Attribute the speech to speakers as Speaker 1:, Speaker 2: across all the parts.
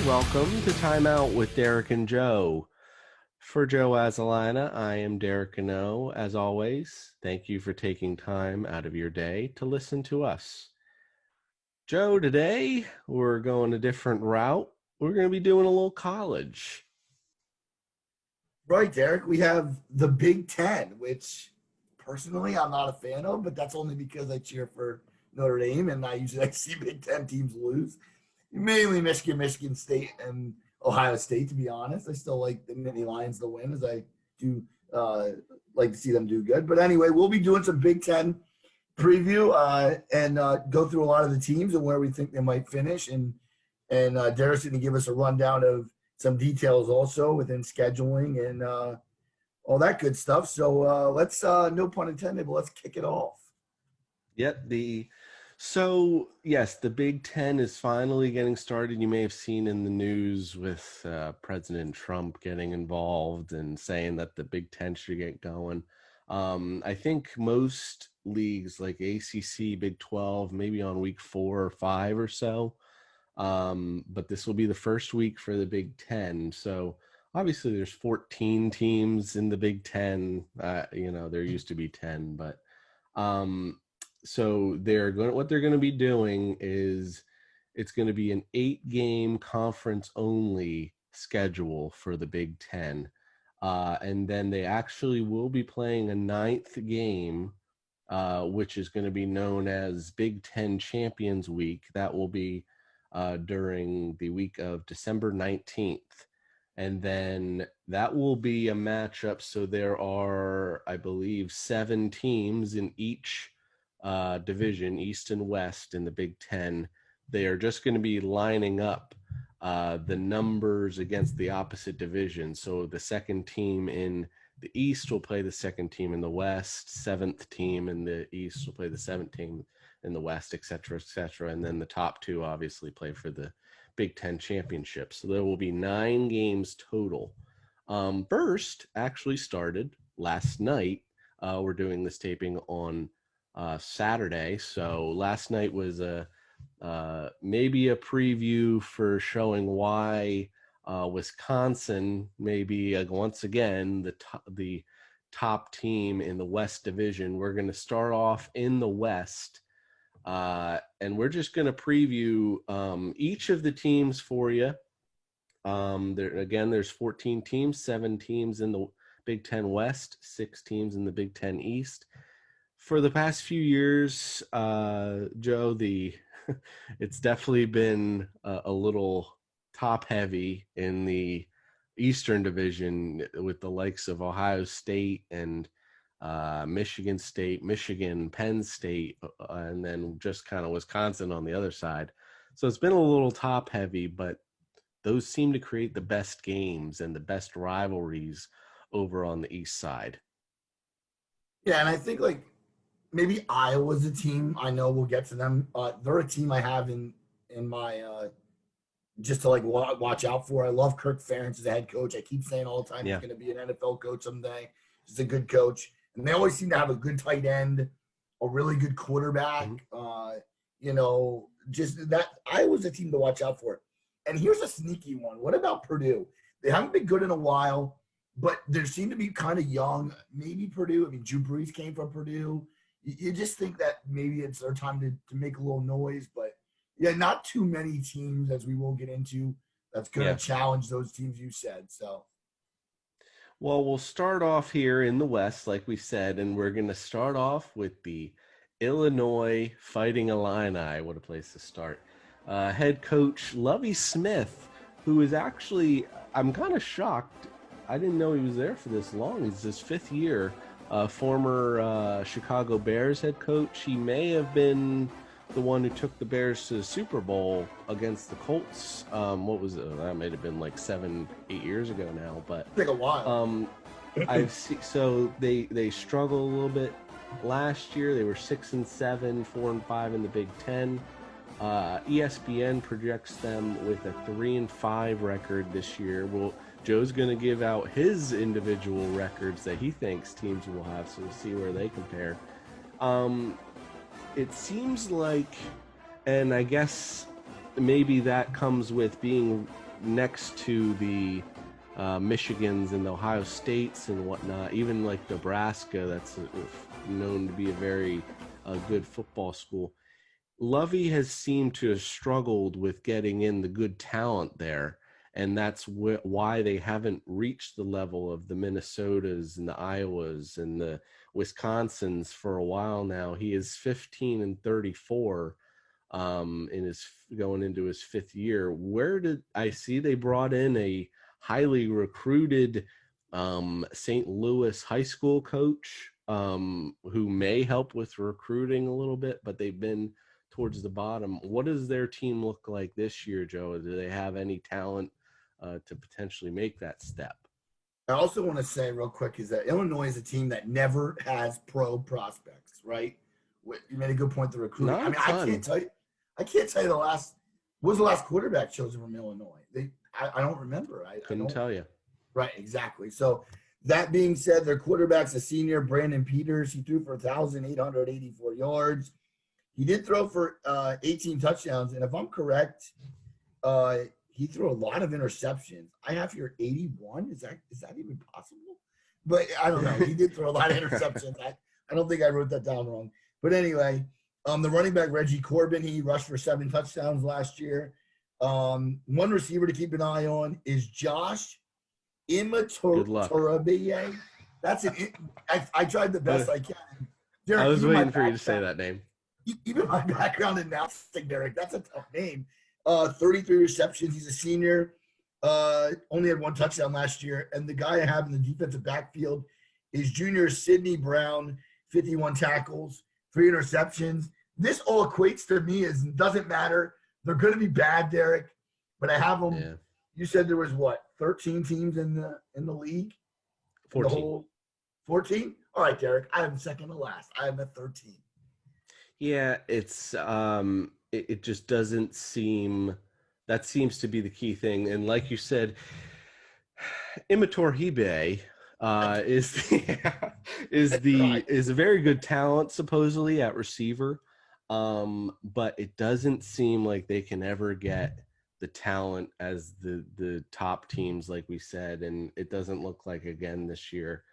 Speaker 1: welcome to Timeout with Derek and Joe. For Joe Azalina, I am Derek Gano. As always, thank you for taking time out of your day to listen to us. Joe, today we're going a different route. We're going to be doing a little college.
Speaker 2: Right, Derek. We have the Big Ten, which personally I'm not a fan of, but that's only because I cheer for Notre Dame and I usually like to see Big Ten teams lose. Mainly Michigan, Michigan State, and Ohio State, to be honest. I still like the Nittany Lions to win as I do uh, like to see them do good. But anyway, we'll be doing some Big Ten preview and go through a lot of the teams and where we think they might finish. And Derek's going to give us a rundown of some details also within scheduling and all that good stuff. So let's, no pun intended, but let's kick it off.
Speaker 1: Yep, yes, the Big Ten is finally getting started. You may have seen in the news with President Trump getting involved and saying that the Big Ten should get going. I think most leagues like ACC, Big 12, maybe on week 4 or 5 or so. But this will be the first week for the Big Ten. So obviously there's 14 teams in the Big Ten. There used to be 10, but so what they're going to be doing is it's going to be an 8-game conference only schedule for the Big Ten. And then they actually will be playing a 9th game, which is going to be known as Big Ten Champions Week. That will be during the week of December 19th. And then that will be a matchup. So there are, I believe, 7 teams in each division, East and West in the Big Ten. They are just going to be lining up the numbers against the opposite division. So the second team in the East will play the second team in the West, 7th team in the East will play the 7th team in the West, et cetera, and then the top 2 obviously play for the Big Ten championship. So there will be 9 games total. First actually started last night. We're doing this taping on Saturday. So last night was maybe a preview for showing why Wisconsin maybe once again the top team in the West Division. We're going to start off in the West, and we're just going to preview each of the teams for you. There's 14 teams, 7 teams in the Big Ten West, 6 teams in the Big Ten East. For the past few years, Joe, it's definitely been a little top heavy in the Eastern Division with the likes of Ohio State and Michigan State, Michigan, Penn State, and then just kind of Wisconsin on the other side. So it's been a little top heavy, but those seem to create the best games and the best rivalries over on the East side.
Speaker 2: Yeah, and I think like maybe Iowa's a team. I know we'll get to them. They're a team I have in my just to like watch out for. I love Kirk Ferentz as a head coach. I keep saying all the time he's going to be an NFL coach someday. He's a good coach, and they always seem to have a good tight end, a really good quarterback. Just that Iowa's a team to watch out for. And here's a sneaky one. What about Purdue? They haven't been good in a while, but they seem to be kind of young. Maybe Purdue. I mean, Drew Brees came from Purdue. You just think that maybe it's their time to make a little noise, but yeah, not too many teams, as we will get into, that's going to challenge those teams you said. So,
Speaker 1: well, we'll start off here in the West, like we said, and we're going to start off with the Illinois Fighting Illini. What a place to start. Head coach Lovie Smith, who is actually, I'm kind of shocked. I didn't know he was there for this long. It's his 5th year. Former Chicago Bears head coach. He may have been the one who took the Bears to the Super Bowl against the Colts. What was it? That might have been like 7-8 years ago now, but
Speaker 2: take a while.
Speaker 1: I've seen, so they struggled a little bit last year. They were 6-7, 4-5 in the Big Ten. ESPN projects them with a 3-5 record this year. Well, Joe's going to give out his individual records that he thinks teams will have, so we'll see where they compare. It seems like, and I guess maybe that comes with being next to the Michigans and the Ohio States and whatnot, even like Nebraska, that's known to be a very good football school. Lovey has seemed to have struggled with getting in the good talent there, and that's why they haven't reached the level of the Minnesotas and the Iowas and the Wisconsins for a while now. He is 15-34 in his going into his fifth year. Where did I see they brought in a highly recruited St. Louis high school coach who may help with recruiting a little bit, but they've been towards the bottom. What does their team look like this year, Joe? Do they have any talent to potentially make that step?
Speaker 2: I also want to say real quick is that Illinois is a team that never has pro prospects, right? You made a good point. The recruiting.
Speaker 1: Not
Speaker 2: I
Speaker 1: a
Speaker 2: mean,
Speaker 1: ton.
Speaker 2: I can't tell you the last. What was the last quarterback chosen from Illinois? I don't remember. I
Speaker 1: Couldn't
Speaker 2: don't.
Speaker 1: tell you.
Speaker 2: Right, exactly. So that being said, their quarterback's a senior, Brandon Peters. He threw for 1,884 yards. He did throw for 18 touchdowns, and if I'm correct, he threw a lot of interceptions. I have here 81. Is that even possible? But I don't know. He did throw a lot of interceptions. I don't think I wrote that down wrong. But anyway, the running back Reggie Corbin, he rushed for 7 touchdowns last year. One receiver to keep an eye on is Josh
Speaker 1: Good luck.
Speaker 2: Imatorabiye. That's an. I tried the best I can.
Speaker 1: I
Speaker 2: Derek,
Speaker 1: was waiting for you to say that name.
Speaker 2: Even my background in announcing, Derek, that's a tough name. 33 receptions. He's a senior. Only had 1 touchdown last year. And the guy I have in the defensive backfield is junior Sidney Brown, 51 tackles, 3 interceptions. This all equates to me as doesn't matter. They're going to be bad, Derek, but I have them.
Speaker 1: Yeah.
Speaker 2: You said there was what, 13 teams in the league?
Speaker 1: 14.
Speaker 2: The whole 14? All right, Derek. I am second to last. I am at 13.
Speaker 1: Yeah, it's it just doesn't seem, that seems to be the key thing. And like you said, Imator Hibe is a very good talent supposedly at receiver. But it doesn't seem like they can ever get the talent as the top teams, like we said, and it doesn't look like again this year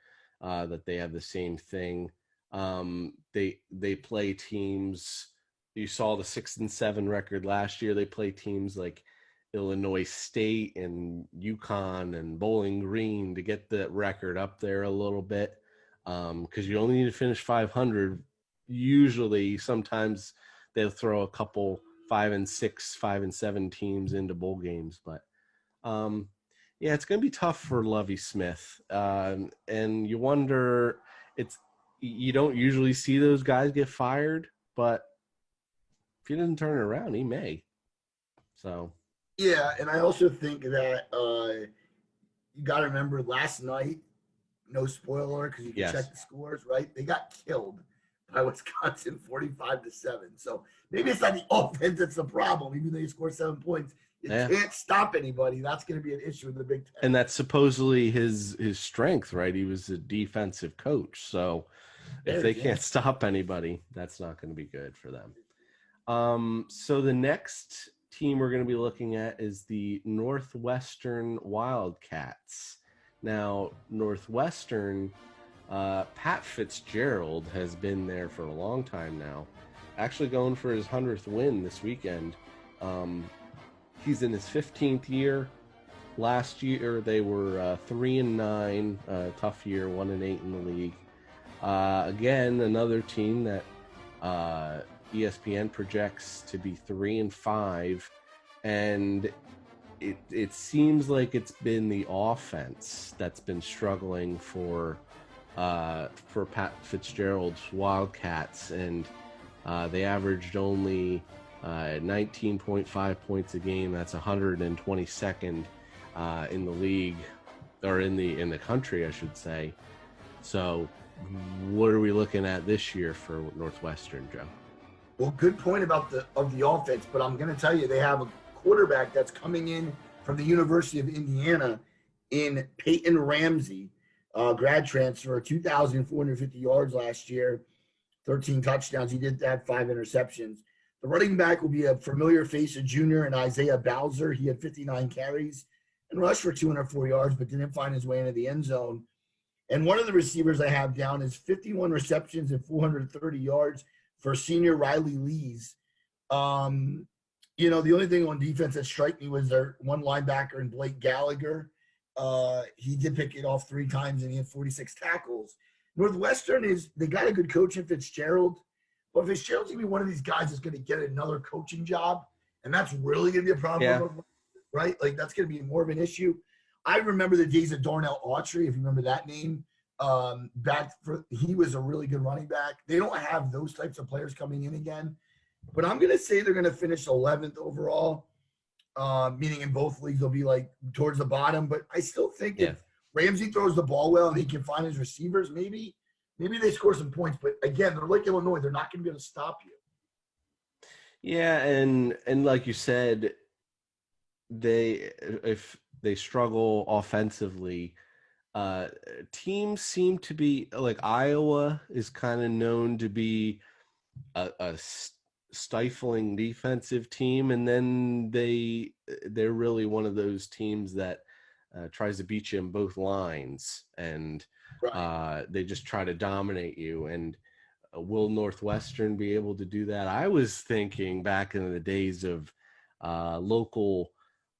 Speaker 1: that they have the same thing. They play teams. You saw the 6-7 record last year. They play teams like Illinois State and UConn and Bowling Green to get the record up there a little bit, because you only need to finish 500. Usually, sometimes they'll throw a couple 5-6, 5-7 teams into bowl games, but yeah, it's going to be tough for Lovie Smith, and you wonder. You don't usually see those guys get fired, but if he doesn't turn it around, he may. So
Speaker 2: yeah, and I also think that you got to remember last night. No spoiler because you can check the scores, right? They got killed by Wisconsin 45-7. So maybe it's not the offense that's the problem, even though you score 7 points. You can't stop anybody. That's going to be an issue in the Big Ten.
Speaker 1: And that's supposedly his strength, right? He was a defensive coach. So if they can't stop anybody, that's not going to be good for them. So the next team we're going to be looking at is the Northwestern Wildcats. Now, Northwestern, Pat Fitzgerald has been there for a long time now, actually going for his 100th win this weekend. He's in his 15th year. Last year they were 3-9, tough year, 1-8 in the league. Again, another team that ESPN projects to be 3-5, and it seems like it's been the offense that's been struggling for Pat Fitzgerald's Wildcats, and they averaged only 19.5 points a game. That's 122nd in the league, or in the country, I should say. So what are we looking at this year for Northwestern, Joe?
Speaker 2: Well, good point about the offense, but I'm going to tell you they have a quarterback that's coming in from the University of Indiana in Peyton Ramsey, grad transfer, 2,450 yards last year, 13 touchdowns. He did have 5 interceptions. The running back will be a familiar face, a junior, and Isaiah Bowser. He had 59 carries and rushed for 204 yards, but didn't find his way into the end zone. And one of the receivers I have down is 51 receptions and 430 yards for senior Riley Lees. Um, the only thing on defense that struck me was their one linebacker in Blake Gallagher. He did pick it off 3 times and he had 46 tackles. Northwestern they got a good coach in Fitzgerald, but Fitzgerald's gonna be one of these guys that's gonna get another coaching job, and that's really gonna be a problem,
Speaker 1: Yeah.
Speaker 2: right? Like that's gonna be more of an issue. I remember the days of Darnell Autry, if you remember that name. He was a really good running back. They don't have those types of players coming in again, but I'm gonna say they're gonna finish 11th overall. Meaning in both leagues they'll be like towards the bottom. But I still think if Ramsey throws the ball well and he can find his receivers, maybe they score some points. But again, they're like Illinois; they're not going to be able to stop you.
Speaker 1: Yeah, and like you said, if they struggle offensively, teams seem to be like Iowa is kind of known to be a stifling defensive team, and then they're really one of those teams that tries to beat you in both lines, and
Speaker 2: Right.
Speaker 1: they just try to dominate you. And will Northwestern be able to do that? I was thinking back in the days of local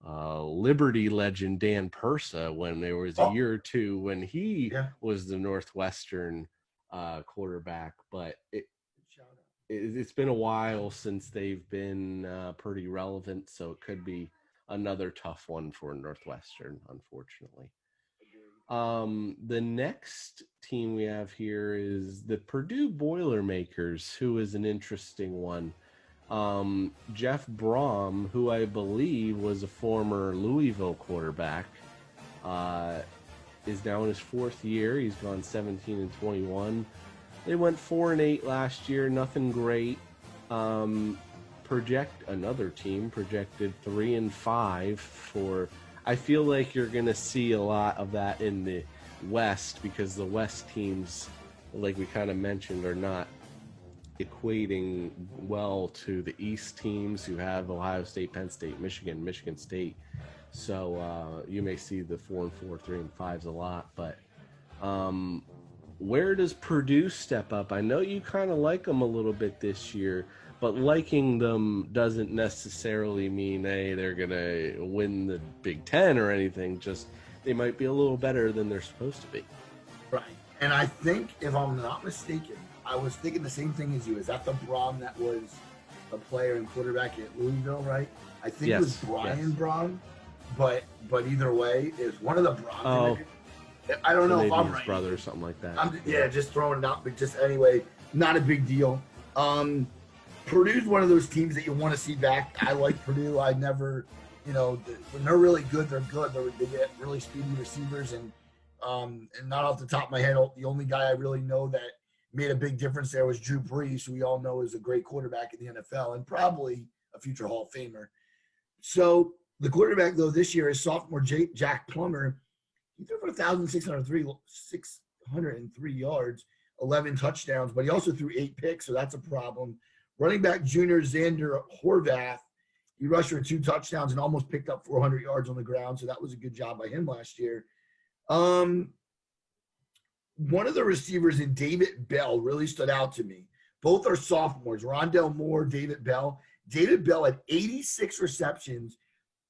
Speaker 1: Liberty legend Dan Persa, when there was a
Speaker 2: Oh,
Speaker 1: year or two when he
Speaker 2: yeah.
Speaker 1: was the Northwestern quarterback, but
Speaker 2: Shout out.
Speaker 1: it's been a while since they've been pretty relevant, so it could be another tough one for Northwestern, unfortunately. The next team we have here is the Purdue Boilermakers, who is an interesting one. Jeff Brom, who I believe was a former Louisville quarterback, uh, is now in his 4th year. He's gone 17-21. They went 4-8 last year, nothing great. Another team projected 3-5 for. I feel like you're gonna see a lot of that in the West, because the West teams, like we kind of mentioned, are not equating well to the East teams who have Ohio State, Penn State, Michigan State. So you may see the 4-4, 3-5s a lot, but where does Purdue step up? I know you kind of like them a little bit this year, but liking them doesn't necessarily mean, hey, they're going to win the Big Ten or anything. Just they might be a little better than they're supposed to be.
Speaker 2: Right. And I think, if I'm not mistaken, I was thinking the same thing as you. Is that the Brom that was a player and quarterback at Louisville, right? I think it was
Speaker 1: Yes.
Speaker 2: Brian
Speaker 1: Yes.
Speaker 2: Brom, but either way, is one of the Broms.
Speaker 1: Oh,
Speaker 2: I don't know if
Speaker 1: maybe
Speaker 2: I'm
Speaker 1: his
Speaker 2: right.
Speaker 1: brother or something like that.
Speaker 2: Yeah, just throwing it out, but just anyway, not a big deal. Purdue's one of those teams that you want to see back. I like Purdue. I never, when they're really good, they're good. They get really speedy receivers, and not off the top of my head, the only guy I really know that made a big difference there was Drew Brees, who we all know is a great quarterback in the NFL and probably a future Hall of Famer. So the quarterback, though, this year is sophomore Jack Plummer. He threw for 1,603 yards, 11 touchdowns, but he also threw 8 picks, so that's a problem. Running back junior Xander Horvath, he rushed for 2 touchdowns and almost picked up 400 yards on the ground, so that was a good job by him last year. One of the receivers in David Bell really stood out to me. Both are sophomores, Rondell Moore, David Bell. David Bell had 86 receptions,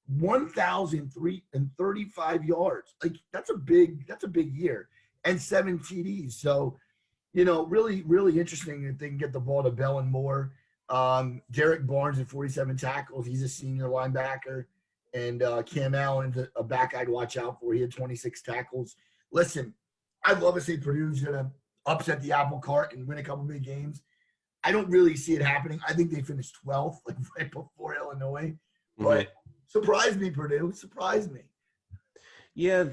Speaker 2: 1,035 yards. Like that's a big year, and 7 TDs. So, really, really interesting if they can get the ball to Bell and Moore. Derek Barnes at 47 tackles. He's a senior linebacker, and Cam Allen's a back I'd watch out for. He had 26 tackles. Listen, I'd love to see Purdue's gonna upset the apple cart and win a couple big games. I don't really see it happening. I think they finished 12th, like right before Illinois. But surprised me, Purdue. Surprised me.
Speaker 1: Yeah,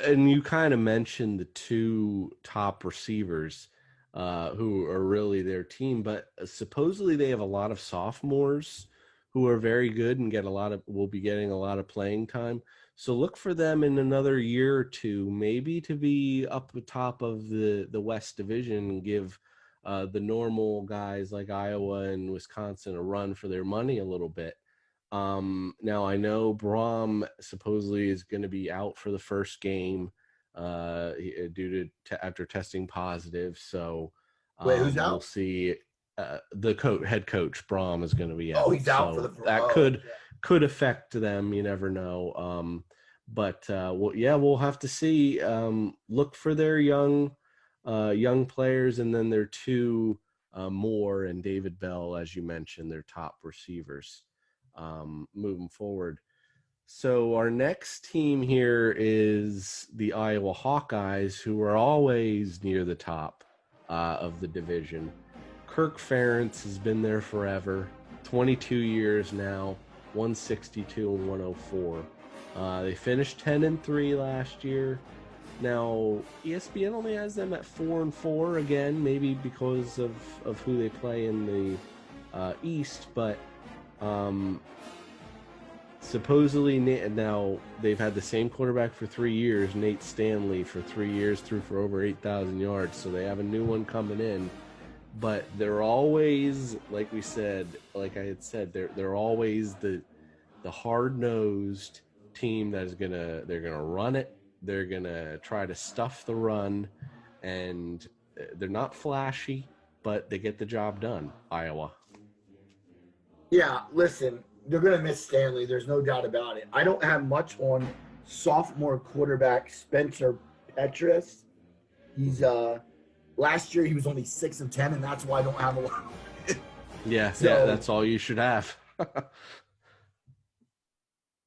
Speaker 1: and you kind of mentioned the 2 top receivers who are really their team, but supposedly they have a lot of sophomores who are very good and will be getting a lot of playing time. So look for them in another year or two, maybe to be up the top of the West Division and give the normal guys like Iowa and Wisconsin a run for their money a little bit. Now I know Brom supposedly is going to be out for the first game due to after testing positive. So
Speaker 2: Wait, who's
Speaker 1: we'll
Speaker 2: out?
Speaker 1: see. The head coach Brom is going to be
Speaker 2: Oh,
Speaker 1: out,
Speaker 2: he's out for the.
Speaker 1: so that
Speaker 2: Oh, okay.
Speaker 1: could affect them. You never know. But well, yeah, we'll have to see. Look for their young players, and then their two Moore and David Bell, as you mentioned, their top receivers moving forward. So our next team here is the Iowa Hawkeyes, who are always near the top of the division. Kirk Ferentz has been there forever, 22 years now, 162 and 104. They finished 10-3 last year. Now ESPN only has them at 4-4 again, maybe because of who they play in the East, but um, supposedly now they've had the same quarterback for 3 years, Nate Stanley, for 3 years, threw for over 8,000 yards, so they have a new one coming in. But they're always, like we said, like I had said, they're always the hard nosed team they're gonna run it. They're gonna try to stuff the run, and they're not flashy, but they get the job done. Iowa.
Speaker 2: Yeah, listen, they're going to miss Stanley. There's no doubt about it. I don't have much on sophomore quarterback Spencer Petras. He's last year he was only 6 of 10, and that's why I don't have a lot.
Speaker 1: Yeah, yeah,
Speaker 2: So
Speaker 1: that's all you should have.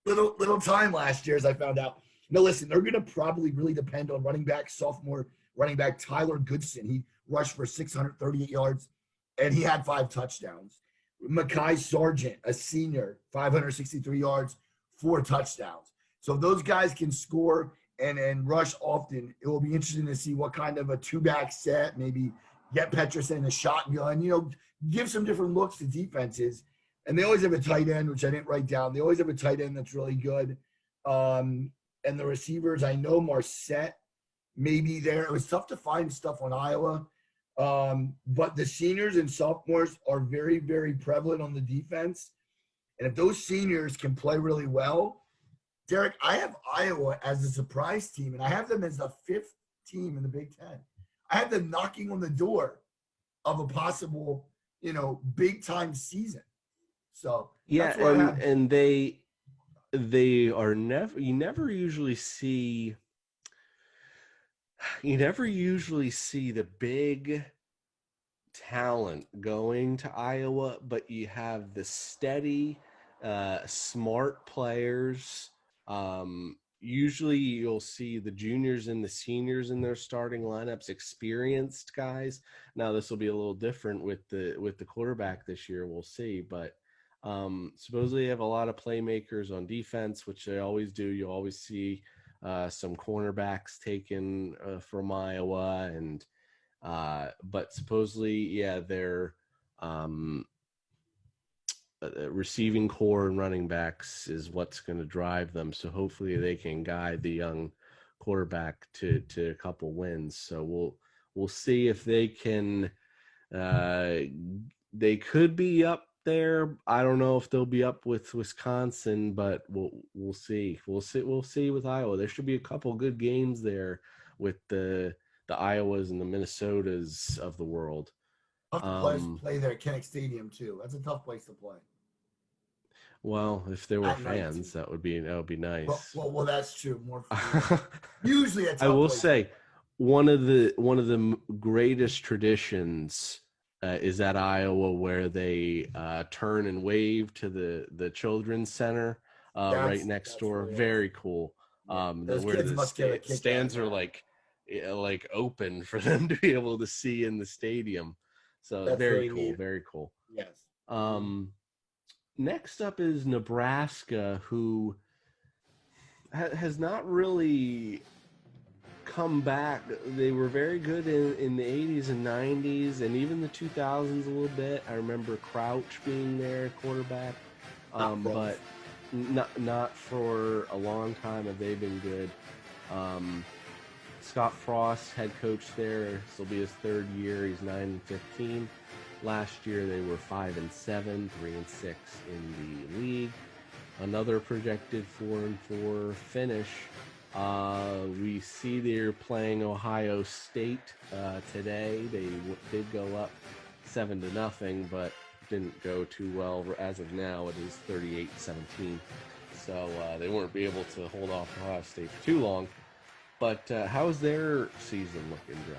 Speaker 2: little time last year, as I found out. No, listen, they're going to probably really depend on sophomore running back Tyler Goodson. He rushed for 638 yards, and he had 5 touchdowns. Makai Sargent, a senior, 563 yards, 4 touchdowns. So if those guys can score and rush often, it will be interesting to see what kind of a two-back set, maybe get Peterson in a shotgun, give some different looks to defenses. And they always have a tight end, which I didn't write down. They always have a tight end that's really good. And the receivers, I know Marset may be there. It was tough to find stuff on Iowa. But the seniors and sophomores are very, very prevalent on the defense. And if those seniors can play really well, Derek, I have Iowa as a surprise team, and I have them as the 5th team in the Big Ten. I have them knocking on the door of a possible, big time season. So
Speaker 1: Yeah,
Speaker 2: that's where I have.
Speaker 1: and they are never you never usually see the big talent going to Iowa, but you have the steady, smart players. Usually, you'll see the juniors and the seniors in their starting lineups, experienced guys. Now, this will be a little different with the quarterback this year. We'll see, but supposedly they have a lot of playmakers on defense, which they always do. You always see some cornerbacks taken from Iowa, and but supposedly, yeah, their receiving core and running backs is what's going to drive them. So hopefully they can guide the young quarterback to a couple wins. So we'll see if they can. They could be up there. I don't know if they'll be up with Wisconsin, but we'll see. We'll see with Iowa. There should be a couple good games there with the Iowas and the Minnesotas of the world.
Speaker 2: Tough to
Speaker 1: Um,
Speaker 2: play there at Kinnick Stadium too. That's a tough place to play
Speaker 1: well, if there were
Speaker 2: at night too.
Speaker 1: fans, that would be nice.
Speaker 2: Well, that's true. More, usually a
Speaker 1: I
Speaker 2: tough
Speaker 1: will
Speaker 2: place to
Speaker 1: say
Speaker 2: play.
Speaker 1: one of the greatest traditions is at Iowa, where they turn and wave to the children's center right next
Speaker 2: That's
Speaker 1: door.
Speaker 2: really
Speaker 1: Very
Speaker 2: awesome.
Speaker 1: cool.
Speaker 2: Yeah, those
Speaker 1: Where
Speaker 2: kids
Speaker 1: the
Speaker 2: must get a kick out of
Speaker 1: stands are
Speaker 2: that.
Speaker 1: like open for them to be able to see in the stadium. So
Speaker 2: That's
Speaker 1: very
Speaker 2: really
Speaker 1: cool,
Speaker 2: neat.
Speaker 1: very cool.
Speaker 2: Yes.
Speaker 1: Um, Next up is Nebraska, who has not really come back. They were very good in the 80s and 90s, and even the 2000s a little bit. I remember Crouch being their quarterback,
Speaker 2: Not froze.
Speaker 1: but not for a long time have they been good. Um, Scott Frost, head coach there. This will be his third year. He's 9-15. Last year they were 5-7, 3-6 in the league. Another projected 4-4 finish. We see they're playing Ohio State today. They did go up 7-0, but didn't go too well. As of now, it is 38-17. So they won't be able to hold off Ohio State for too long. But how's their season looking, Joe?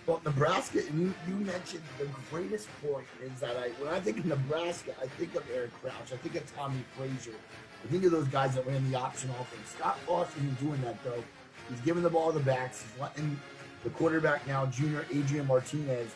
Speaker 2: Well, Nebraska, and you mentioned the greatest point is that when I think of Nebraska, I think of Eric Crouch. I think of Tommy Frazier. I think of those guys that ran the option offense. Scott Frost isn't doing that, though. He's giving the ball to the backs. He's letting the quarterback now, junior Adrian Martinez.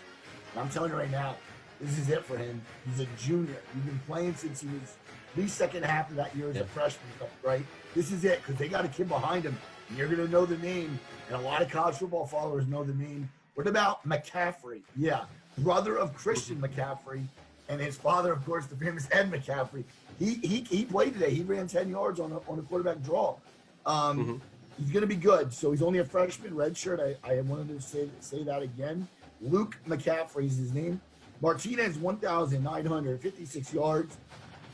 Speaker 2: And I'm telling you right now, this is it for him. He's a junior. He's been playing since he was at least second half of that year as a freshman, right? This is it because they got a kid behind him. And you're going to know the name, and a lot of college football followers know the name. What about McCaffrey? Yeah, brother of Christian McCaffrey, and his father, of course, the famous Ed McCaffrey. He played today. He ran 10 yards on a quarterback draw. He's going to be good. So he's only a freshman, red shirt. I wanted to say that again. Luke McCaffrey is his name. Martinez, 1,956 yards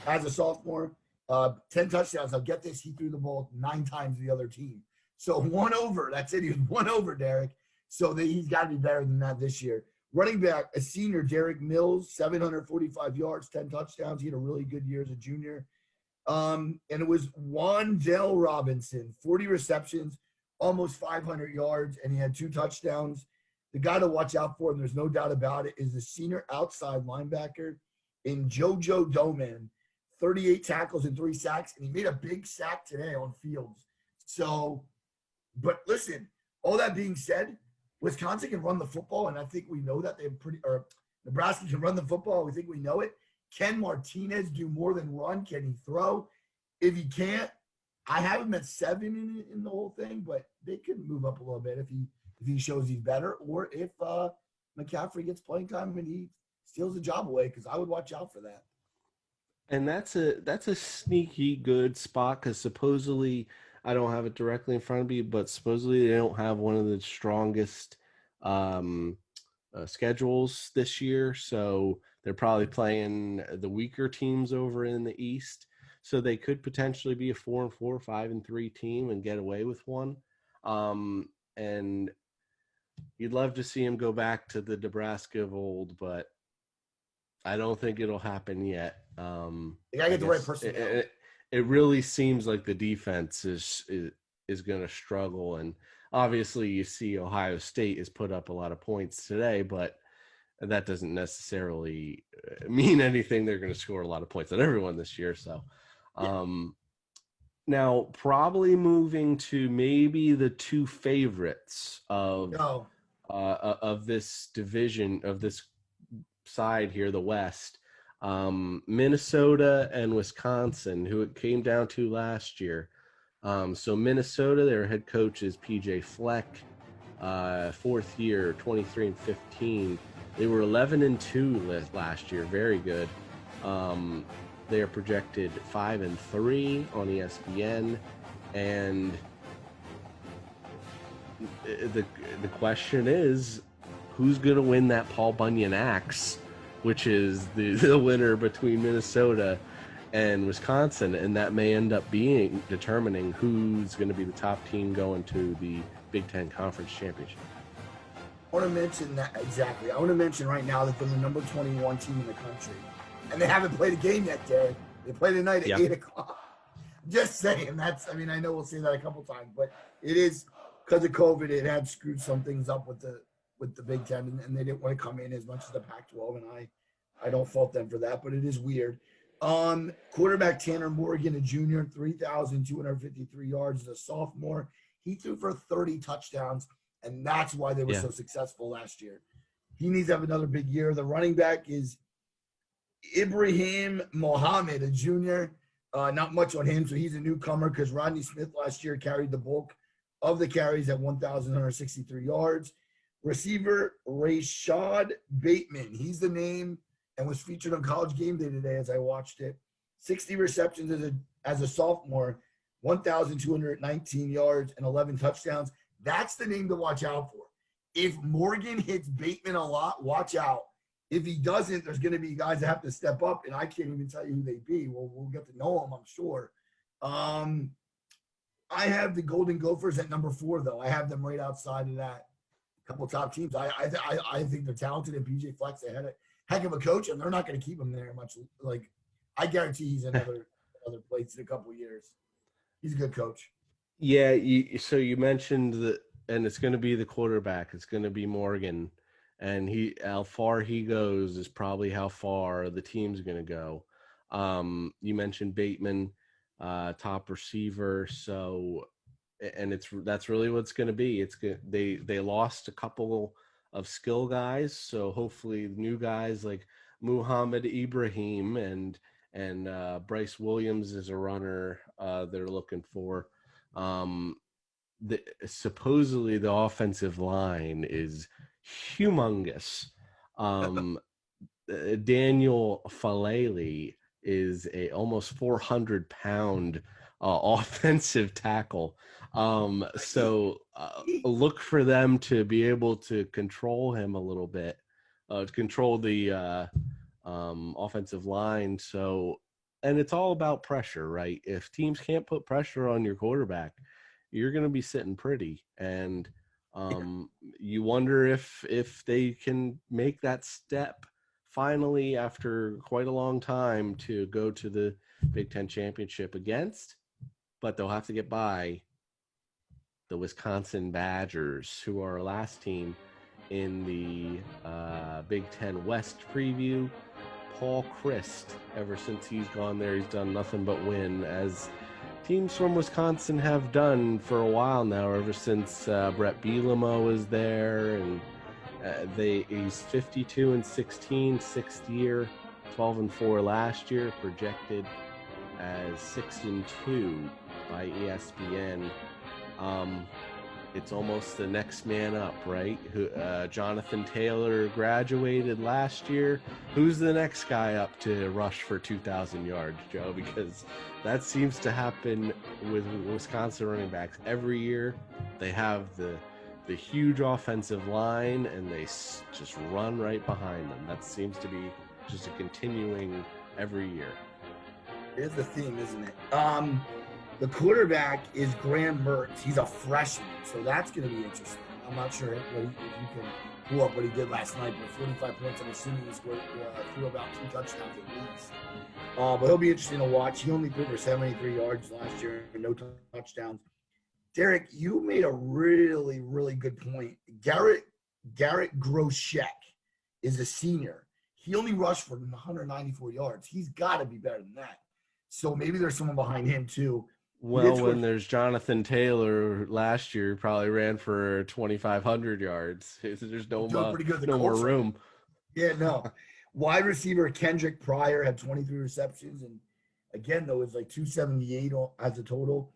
Speaker 2: as a sophomore, 10 touchdowns. Now get this, he threw the ball 9 times the other team. So 1 over. That's it. He was 1 over, Derek. So he's got to be better than that this year. Running back, a senior, Derek Mills, 745 yards, 10 touchdowns. He had a really good year as a junior. And it was Wan'Dale Robinson, 40 receptions, almost 500 yards, and he had 2 touchdowns. The guy to watch out for, and there's no doubt about it, is the senior outside linebacker in JoJo Doman, 38 tackles and 3 sacks, and he made a big sack today on Fields. So, but listen, all that being said, Wisconsin can run the football, and I think we know that Nebraska can run the football. We think we know it. Can Martinez do more than run? Can he throw? If he can't, I have him at 7 in the whole thing, but they could move up a little bit if he shows he's better, or if McCaffrey gets playing time and he steals the job away, because I would watch out for that.
Speaker 1: And that's a sneaky good spot, because supposedly, I don't have it directly in front of me, but supposedly they don't have one of the strongest schedules this year. So they're probably playing the weaker teams over in the East. So they could potentially be a 4-4, 5-3 team and get away with one. And you'd love to see him go back to the Nebraska of old, but I don't think it'll happen yet.
Speaker 2: They gotta get the right person.
Speaker 1: It really seems like the defense is going to struggle, and obviously you see Ohio State has put up a lot of points today, but that doesn't necessarily mean anything. They're going to score a lot of points on everyone this year. So, now probably moving to maybe the 2 favorites of this division, of this side here, the West. Minnesota and Wisconsin, who it came down to last year. So Minnesota, their head coach is PJ Fleck, 4th year, 23-15. They were 11-2 last year, very good. They are projected 5-3 on ESPN, and the question is, who's going to win that Paul Bunyan Axe, which is the winner between Minnesota and Wisconsin, and that may end up determining who's going to be the top team going to the Big Ten Conference Championship.
Speaker 2: I want to mention that exactly. I want to mention right now that they're the number 21 team in the country, and they haven't played a game yet, Derek. They play tonight at 8 o'clock. Just saying. I know we'll say that a couple times, but it is because of COVID. It had screwed some things up with the Big Ten, and they didn't want to come in as much as the Pac-12, and I don't fault them for that, but it is weird. Quarterback Tanner Morgan, a junior, 3,253 yards as a sophomore. He threw for 30 touchdowns, and that's why they were so successful last year. He needs to have another big year. The running back is Ibrahim Mohammed, a junior. Not much on him, so he's a newcomer because Rodney Smith last year carried the bulk of the carries at 1,163 yards. Receiver Rashad Bateman, he's the name, and was featured on College Game Day today as I watched it. 60 receptions as a sophomore, 1,219 yards and 11 touchdowns. That's the name to watch out for. If Morgan hits Bateman a lot, watch out. If he doesn't, there's going to be guys that have to step up, and I can't even tell you who they be. We'll get to know them, I'm sure. Um, I have the Golden Gophers at number 4, though. I have them right outside of that. A couple top teams. I think they're talented, and PJ Flex, they had a heck of a coach, and they're not going to keep him there much. Like, I guarantee he's another place in a couple of years. He's a good coach.
Speaker 1: Yeah, so you mentioned that, and it's going to be the quarterback. It's going to be Morgan, and how far he goes is probably how far the team's going to go. You mentioned Bateman, top receiver, so and that's really what it's going to be. It's good. They lost a couple of skill guys, so hopefully new guys like Muhammad Ibrahim and Bryce Williams is a runner they're looking for. Um, Supposedly the offensive line is humongous. Um, Daniel Falele is a almost 400-pound offensive tackle. So look for them to be able to control him a little bit, to control the offensive line. And it's all about pressure, right? If teams can't put pressure on your quarterback, you're going to be sitting pretty. And you wonder if they can make that step finally after quite a long time to go to the Big Ten championship against, but they'll have to get by the Wisconsin Badgers, who are our last team in the Big Ten West preview. Paul Christ, ever since he's gone there, he's done nothing but win, as teams from Wisconsin have done for a while now, ever since Brett Bielema was there. And he's 52-16, sixth year, 12-4 last year, projected as 6-2 by ESPN. It's almost the next man up, right? Jonathan Taylor graduated last year. Who's the next guy up to rush for 2,000 yards, Joe? Because that seems to happen with Wisconsin running backs every year. They have the huge offensive line, and they just run right behind them. That seems to be just a continuing every year.
Speaker 2: Here's the theme, isn't it? The quarterback is Graham Mertz. He's a freshman, so that's going to be interesting. I'm not sure if you can pull up what he did last night, but 45 points. I'm assuming he scored threw about 2 touchdowns at least. But he'll be interesting to watch. He only threw for 73 yards last year and no touchdowns. Derek, you made a really, really good point. Garrett Groshek is a senior. He only rushed for 194 yards. He's got to be better than that. So maybe there's someone behind him too.
Speaker 1: Well, when there's Jonathan Taylor last year, probably ran for 2,500 yards. There's no more room.
Speaker 2: Yeah, no. Wide receiver Kendrick Pryor had 23 receptions, and again, though, it's like 278 as a total.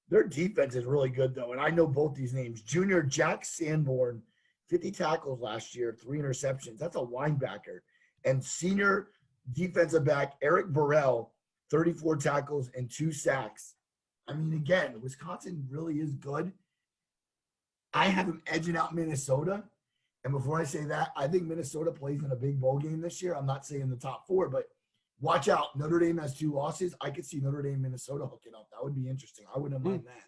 Speaker 2: Their defense is really good, though, and I know both these names. Junior Jack Sanborn, 50 tackles last year, 3 interceptions. That's a linebacker. And senior defensive back Eric Burrell, 34 tackles and 2 sacks. I mean, again, Wisconsin really is good. I have them edging out Minnesota. And before I say that, I think Minnesota plays in a big bowl game this year. I'm not saying the top 4, but watch out. Notre Dame has 2 losses. I could see Notre Dame, Minnesota hooking up. That would be interesting. I wouldn't mind that.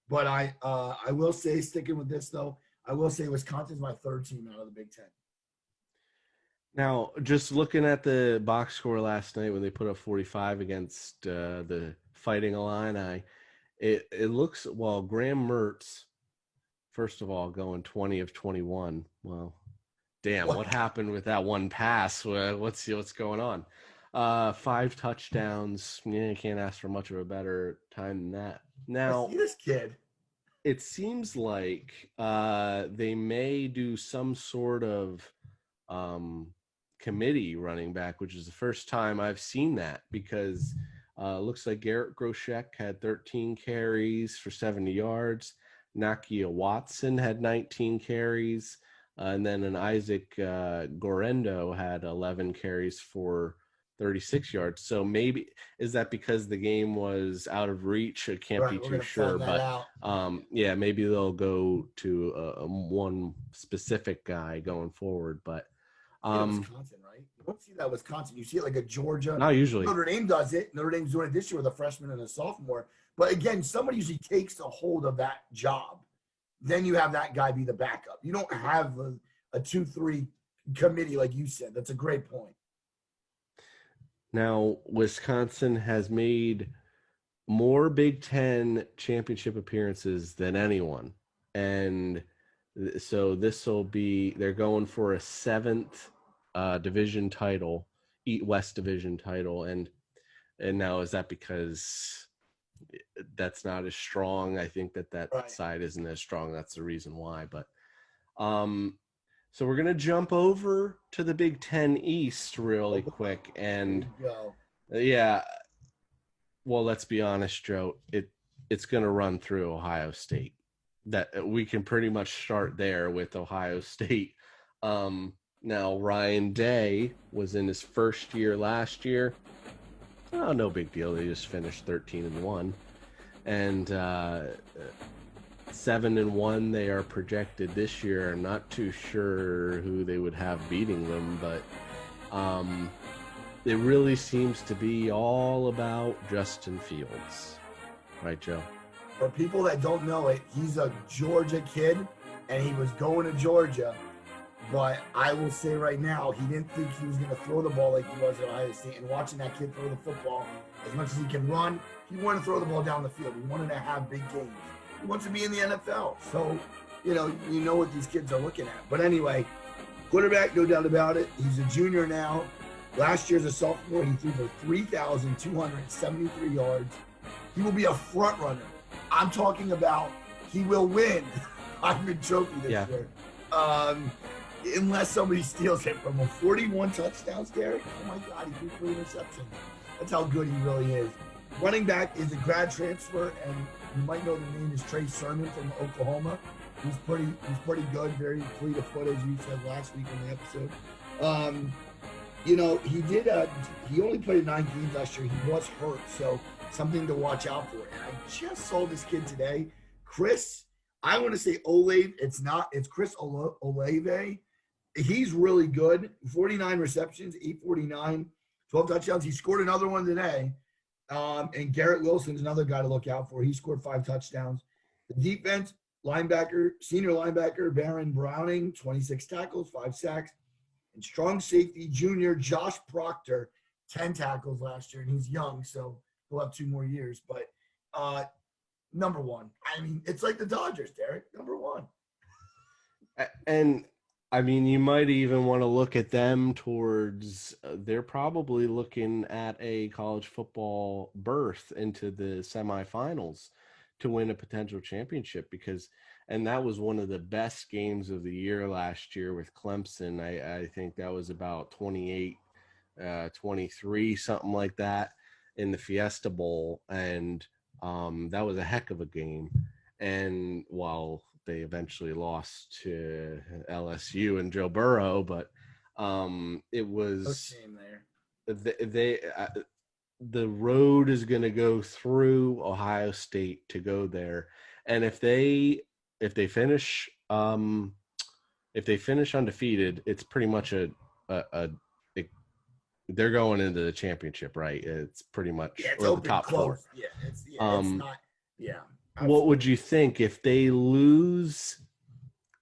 Speaker 2: But I will say, sticking with this, though, I will say Wisconsin's my 3rd team out of the Big Ten.
Speaker 1: Now, just looking at the box score last night when they put up 45 against the Fighting Illini, it looks, well, Graham Mertz, first of all, going 20 of 21. Well, damn, what happened with that one pass? What's going on? 5 touchdowns. Yeah, you can't ask for much of a better time than that. Now,
Speaker 2: I see this kid.
Speaker 1: It seems like they may do some sort of committee running back, which is the first time I've seen that, because looks like Garrett Groshek had 13 carries for 70 yards. Nakia Watson had 19 carries. And then an Isaac Gorendo had 11 carries for 36 yards. So maybe is that because the game was out of reach? I can't be
Speaker 2: Right, we're
Speaker 1: too
Speaker 2: gonna
Speaker 1: sure,
Speaker 2: find that
Speaker 1: but
Speaker 2: out.
Speaker 1: yeah, maybe they'll go to one specific guy going forward. But
Speaker 2: In
Speaker 1: um,
Speaker 2: Wisconsin, right? You don't see that Wisconsin. You see it like a Georgia.
Speaker 1: not usually.
Speaker 2: Notre Dame does it. Notre Dame's doing it this year with a freshman and a sophomore. But again, somebody usually takes a hold of that job. Then you have that guy be the backup. You don't have a 2-3 committee like you said. That's a great point.
Speaker 1: Now, Wisconsin has made more Big Ten championship appearances than anyone. And so this will be, they're going for a seventh division title, Eat West division title. And now is that because that's not as strong? I think that
Speaker 2: Right.
Speaker 1: side isn't as strong. That's the reason why. But um, so we're gonna jump over to the Big Ten East really quick,
Speaker 2: There
Speaker 1: and
Speaker 2: you go.
Speaker 1: yeah, well, let's be honest, Joe. It's going to run through Ohio State. That we can pretty much start there with Ohio State. Now Ryan Day was in his first year last year. Oh, no big deal. They just finished 13-1, and 7-1. They are projected this year. I'm not too sure who they would have beating them, but it really seems to be all about Justin Fields. Right, Joe?
Speaker 2: For people that don't know it, he's a Georgia kid and he was going to Georgia. But I will say right now, he didn't think he was going to throw the ball like he was at Ohio State. And watching that kid throw the football, as much as he can run, he wanted to throw the ball down the field. He wanted to have big games. He wants to be in the NFL. So, you know what these kids are looking at. But anyway, quarterback, no doubt about it. He's a junior now. Last year as a sophomore, he threw for 3,273 yards. He will be a front runner. I'm talking about he will win Heisman Trophy this year. Unless somebody steals it from him. 41 touchdowns, Derek. Oh my God, he threw 3 interceptions. That's how good he really is. Running back is a grad transfer, and you might know the name is Trey Sermon from Oklahoma. He's pretty good, very fleet of foot, as you said last week in the episode. He only played 9 games last year. He was hurt, so something to watch out for. And I just saw this kid today, Chris. I want to say Olave. It's Chris Olave. He's really good. 49 receptions, 849, 12 touchdowns. He scored another one today. And Garrett Wilson's another guy to look out for. He scored 5 touchdowns. The defense, senior linebacker, Baron Browning, 26 tackles, 5 sacks. And strong safety, junior Josh Proctor, 10 tackles last year. And he's young, so he'll have 2 more years. But number one. I mean, it's like the Dodgers, Derek. Number one.
Speaker 1: And I mean, you might even want to look at them towards, they're probably looking at a college football berth into the semifinals to win a potential championship and that was one of the best games of the year last year with Clemson. I think that was about 28-23, something like that in the Fiesta Bowl. And that was a heck of a game. And while they eventually lost to LSU and Joe Burrow, but it was
Speaker 2: no shame there.
Speaker 1: The road is going to go through Ohio State to go there, and if they finish undefeated, it's pretty much they're going into the championship, right? It's pretty much
Speaker 2: it's
Speaker 1: or
Speaker 2: open,
Speaker 1: the top
Speaker 2: close.
Speaker 1: 4.
Speaker 2: It's not. Yeah. Absolutely.
Speaker 1: What would you think if they lose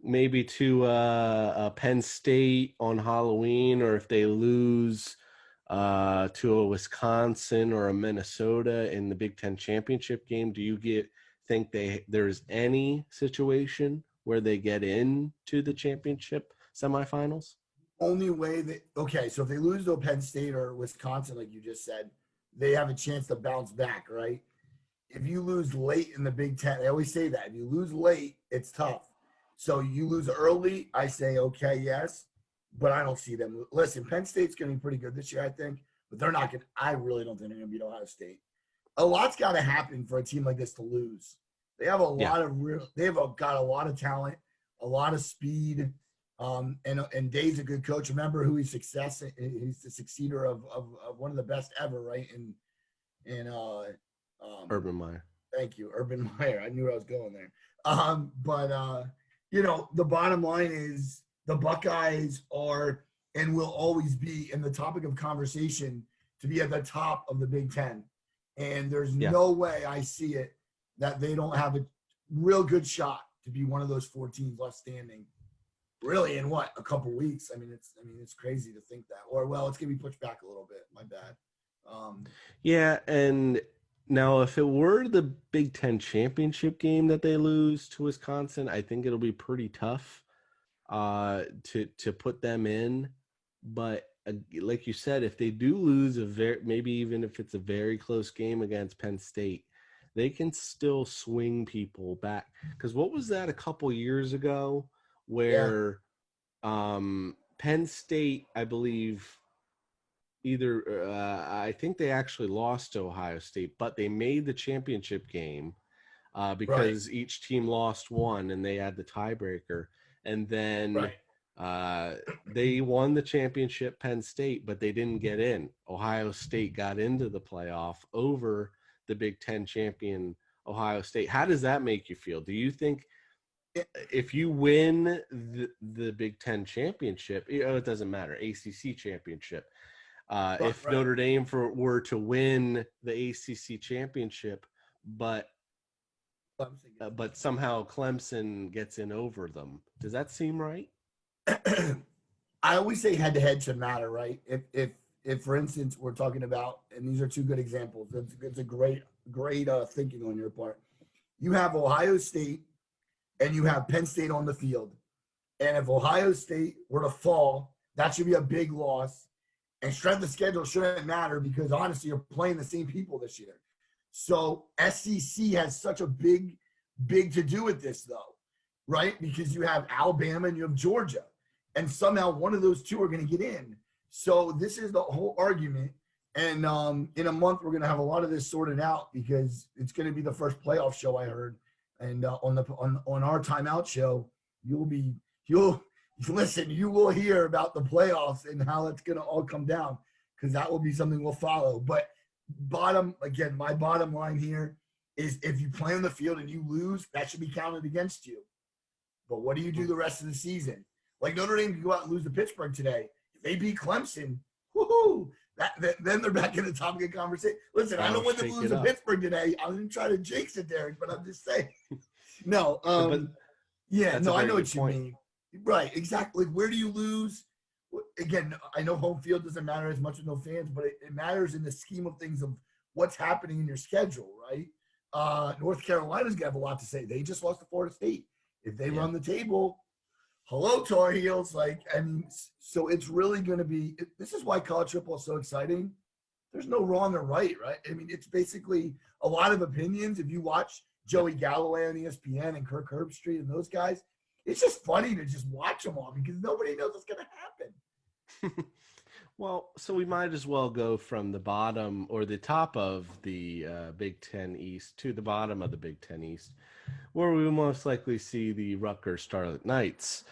Speaker 1: maybe to Penn State on Halloween, or if they lose to a Wisconsin or a Minnesota in the Big Ten championship game? Do you think there's any situation where they get into the championship semifinals?
Speaker 2: Only way so if they lose to Penn State or Wisconsin, like you just said, they have a chance to bounce back, right? If you lose late in the Big Ten, they always say that. If you lose late, it's tough. So you lose early, I say, okay, yes. But I don't see them. Listen, Penn State's going to be pretty good this year, I think. But they're not going to – I really don't think they're going to beat Ohio State. A lot's got to happen for a team like this to lose. They have got a lot of talent, a lot of speed. And Dave's a good coach. Remember who he's he's the succeeder of one of the best ever, right? Um,
Speaker 1: Urban Meyer.
Speaker 2: Thank you, Urban Meyer. I knew I was going there. But the bottom line is the Buckeyes are and will always be in the topic of conversation to be at the top of the Big Ten. And there's
Speaker 1: Yeah.
Speaker 2: no way I see it that they don't have a real good shot to be one of those 4 teams left standing. Really, in what, a couple weeks? I mean, it's crazy to think that. Or well, it's gonna be pushed back a little bit. My bad.
Speaker 1: Yeah, and now if it were the Big Ten championship game that they lose to Wisconsin, I think it'll be pretty tough to put them in. But like you said, if they do lose maybe even if it's a very close game against Penn State, they can still swing people back. Because what was that a couple years ago
Speaker 2: Yeah,
Speaker 1: where Penn State, I believe, I think they actually lost to Ohio State, but they made the championship game
Speaker 2: right,
Speaker 1: because each team lost one and they had the tiebreaker. And then
Speaker 2: right.
Speaker 1: they won the championship, Penn State, but they didn't get in. Ohio State got into the playoff over the Big Ten champion, Ohio State. How does that make you feel? Do you think if you win the Big Ten championship, it doesn't matter, ACC championship, if
Speaker 2: Right.
Speaker 1: Notre Dame were to win the ACC championship, but somehow Clemson gets in over them, does that seem right?
Speaker 2: I always say head to head should matter, right? If for instance we're talking about, and these are 2 good examples. It's a great thinking on your part. You have Ohio State and you have Penn State on the field, and if Ohio State were to fall, that should be a big loss. And strength of schedule shouldn't matter because honestly, you're playing the same people this year. So SEC has such a big to do with this though, right? Because you have Alabama and you have Georgia, and somehow one of those 2 are going to get in. So this is the whole argument. And in a month, we're going to have a lot of this sorted out because it's going to be the first playoff show I heard. And on our timeout show, you'll listen, you will hear about the playoffs and how it's going to all come down because that will be something we'll follow. But my bottom line here is if you play on the field and you lose, that should be counted against you. But what do you do the rest of the season? Like Notre Dame can go out and lose to Pittsburgh today. If they beat Clemson, woohoo! Then they're back in the topic of conversation. Listen, I don't want them to lose to Pittsburgh today. I didn't try to jinx it, Derek, but I'm just saying. No, I know what you mean. Right, exactly. Where do you lose? Again, I know home field doesn't matter as much with no fans, but it matters in the scheme of things of what's happening in your schedule, right? North Carolina's gonna have a lot to say. They just lost to Florida State. If they run the table, hello Tar Heels. So it's really going to be. This is why college football is so exciting. There's no wrong or right. I mean, it's basically a lot of opinions. If you watch Joey Galloway on ESPN and Kirk Herbstreit and those guys, it's just funny to just watch them all because nobody knows what's going to happen.
Speaker 1: Well, so we might as well go from the bottom or the top of the Big Ten East to the bottom of the Big Ten East, where we will most likely see the Rutgers Scarlet Knights.